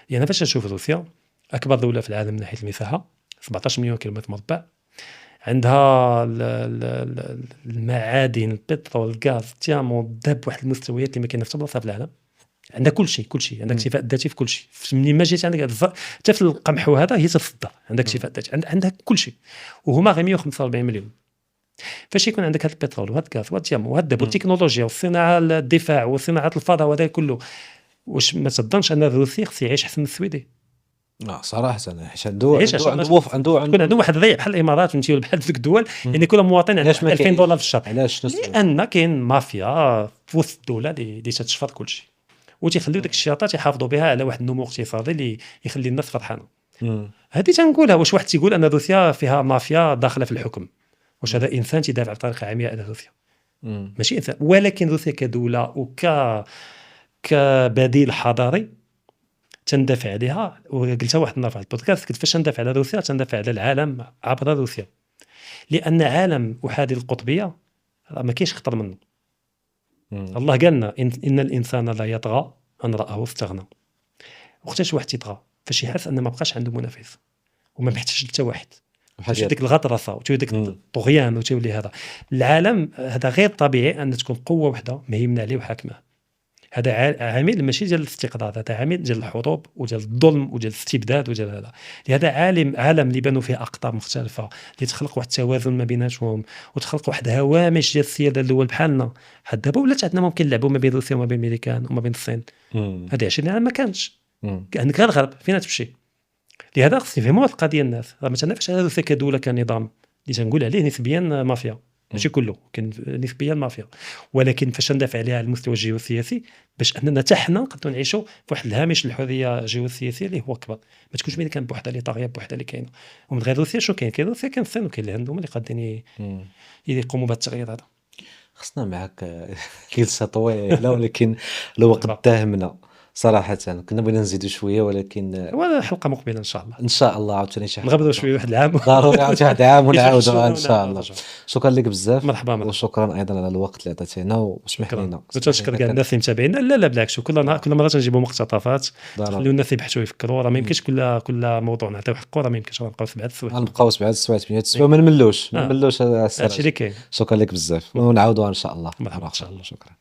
يعني فاش نشوف روسيا اكبر دوله في العالم من ناحيه المساحه، 17 مليون كيلومتر مربع، عندها المعادن، البترول، الغاز، التيامون، الذهب بواحد المستويات اللي ما كاينه في بلاصه في العالم. عندها كل شيء عندك اكتفاء ذاتي في كل شيء. منين ما جيت عندك حتى في القمح وهذا هي تفضل عندك اكتفاء ذاتي، عندها كل شيء، وهما غير 145 مليون. فاش يكون عندك هذا البترول وهذا الغاز وهذا التيامون وهذا الذهب والتكنولوجيا والصناعه الدفاع وصناعه الفضاء وهذا كله، واش ما تظنش ان الروسي خص يعيش احسن من السويدي؟ صراحه انا حيت عنده واحد ضيع بحال الامارات فهمتي، ولا بحال ديك الدول، يعني كل مواطن عنده 2000 دولار في الشهر. علاش؟ لان كاين مافيا في وسط الدوله اللي تتشفر كل شيء، وتيخليو ديك الشياطات يحافظوا بها على واحد النمو اقتصادي اللي يخلي الناس فرحانه. هذه تنقولها. واش واحد تيقول ان روسيا فيها مافيا داخله في الحكم؟ واش هذا انسان تيدافع بطريقه عمياء على روسيا؟ ماشي انسان. ولكن روسيا كدوله كبديل حضاري تندافع عليها. وقلتها واحد النهار في البودكاست، قلت فاش ندافع على روسيا تندافع على العالم عبر روسيا، لان عالم احادي القطبيه ما كاينش خطر منه. الله قال لنا ان الانسان لا يطغى ان راه استغنى. وقتاش واحد تيطغى؟ فاش يحس ان ما بقاش عنده منافس وما محتاجش حتى واحد، فاش ديك الغطرسه وتولي ديك الطغيان وتولي هذا العالم. هذا غير طبيعي ان تكون قوه وحده مهيمنه عليه وحاكمه. هذا عامل ماشي ديال الاستقرار، هذا عامل ديال الحروب وديال الظلم وديال الاستبداد وديال هذا. لهذا عالم اللي بانوا فيه اقطاب مختلفه اللي تخلق واحد التوازن ما بيناتهم وتخلق واحد هوامش ديال السياده الدول بحالنا. حتى دابا ولات عندنا ممكن نلعبوا ما بين روسيا وما بين الامريكان وما بين الصين. هذه 20 عام ما كانش. عندك غير الغرب فين تمشي. لهذا خصني نفهموا هذه القضيه. الناس راه ما تنافش على روسيا كدوله كنظام اللي تنقول عليه نسبيا مافيا. ماشي كله، كاين نسبيا مافيا، ولكن فاش ندافع عليها على المستوى الجيوسياسي باش اننا حتى حنا نقدروا نعيشوا في واحد الهامش الحريه الجيوسياسيه اللي هو كبر، ما تكونش ملي كان بوحدها اللي طاغيه بوحدها اللي كاينه. ومن غير روسيا شنو كاين روسيا كاين الصين وكاين اللي عندهم اللي قادرين يقوموا بهذا التغيير هذا. خصنا معاك جلسة طويلة، ولكن الوقت داهمنا صراحة. كنا بغينا نزيدوا شوية، ولكن ولا حلقه مقبله ان شاء الله ان شاء الله عاوتاني شي حلقة نغبروا شويه واحد العام ضروري عاوتاني واحد عام ونعاودوها ان شاء الله. نرجعوا. شكرا لك بزاف، مرحبا وشكرا ايضا على الوقت اللي عطيتينا، واسمح لنا وتشكر كاع الناس اللي متابعينا. لا بالعكس، كل نهار كل مره تنجيبوا مقتطفات ضروري. خليو الناس يبحثوا ويفكروا، راه ما يمكنش كل موضوع نعطيو حقه، راه ما يمكنش نبقاو 7 السوايع. غنبقاو 7 سوايع 8 سوايع ما نملوش هادشي السراج. اللي كاين. شكرا لك بزاف، ونعاودوها ان شاء الله. مرحبا ان شاء الله. شكرا.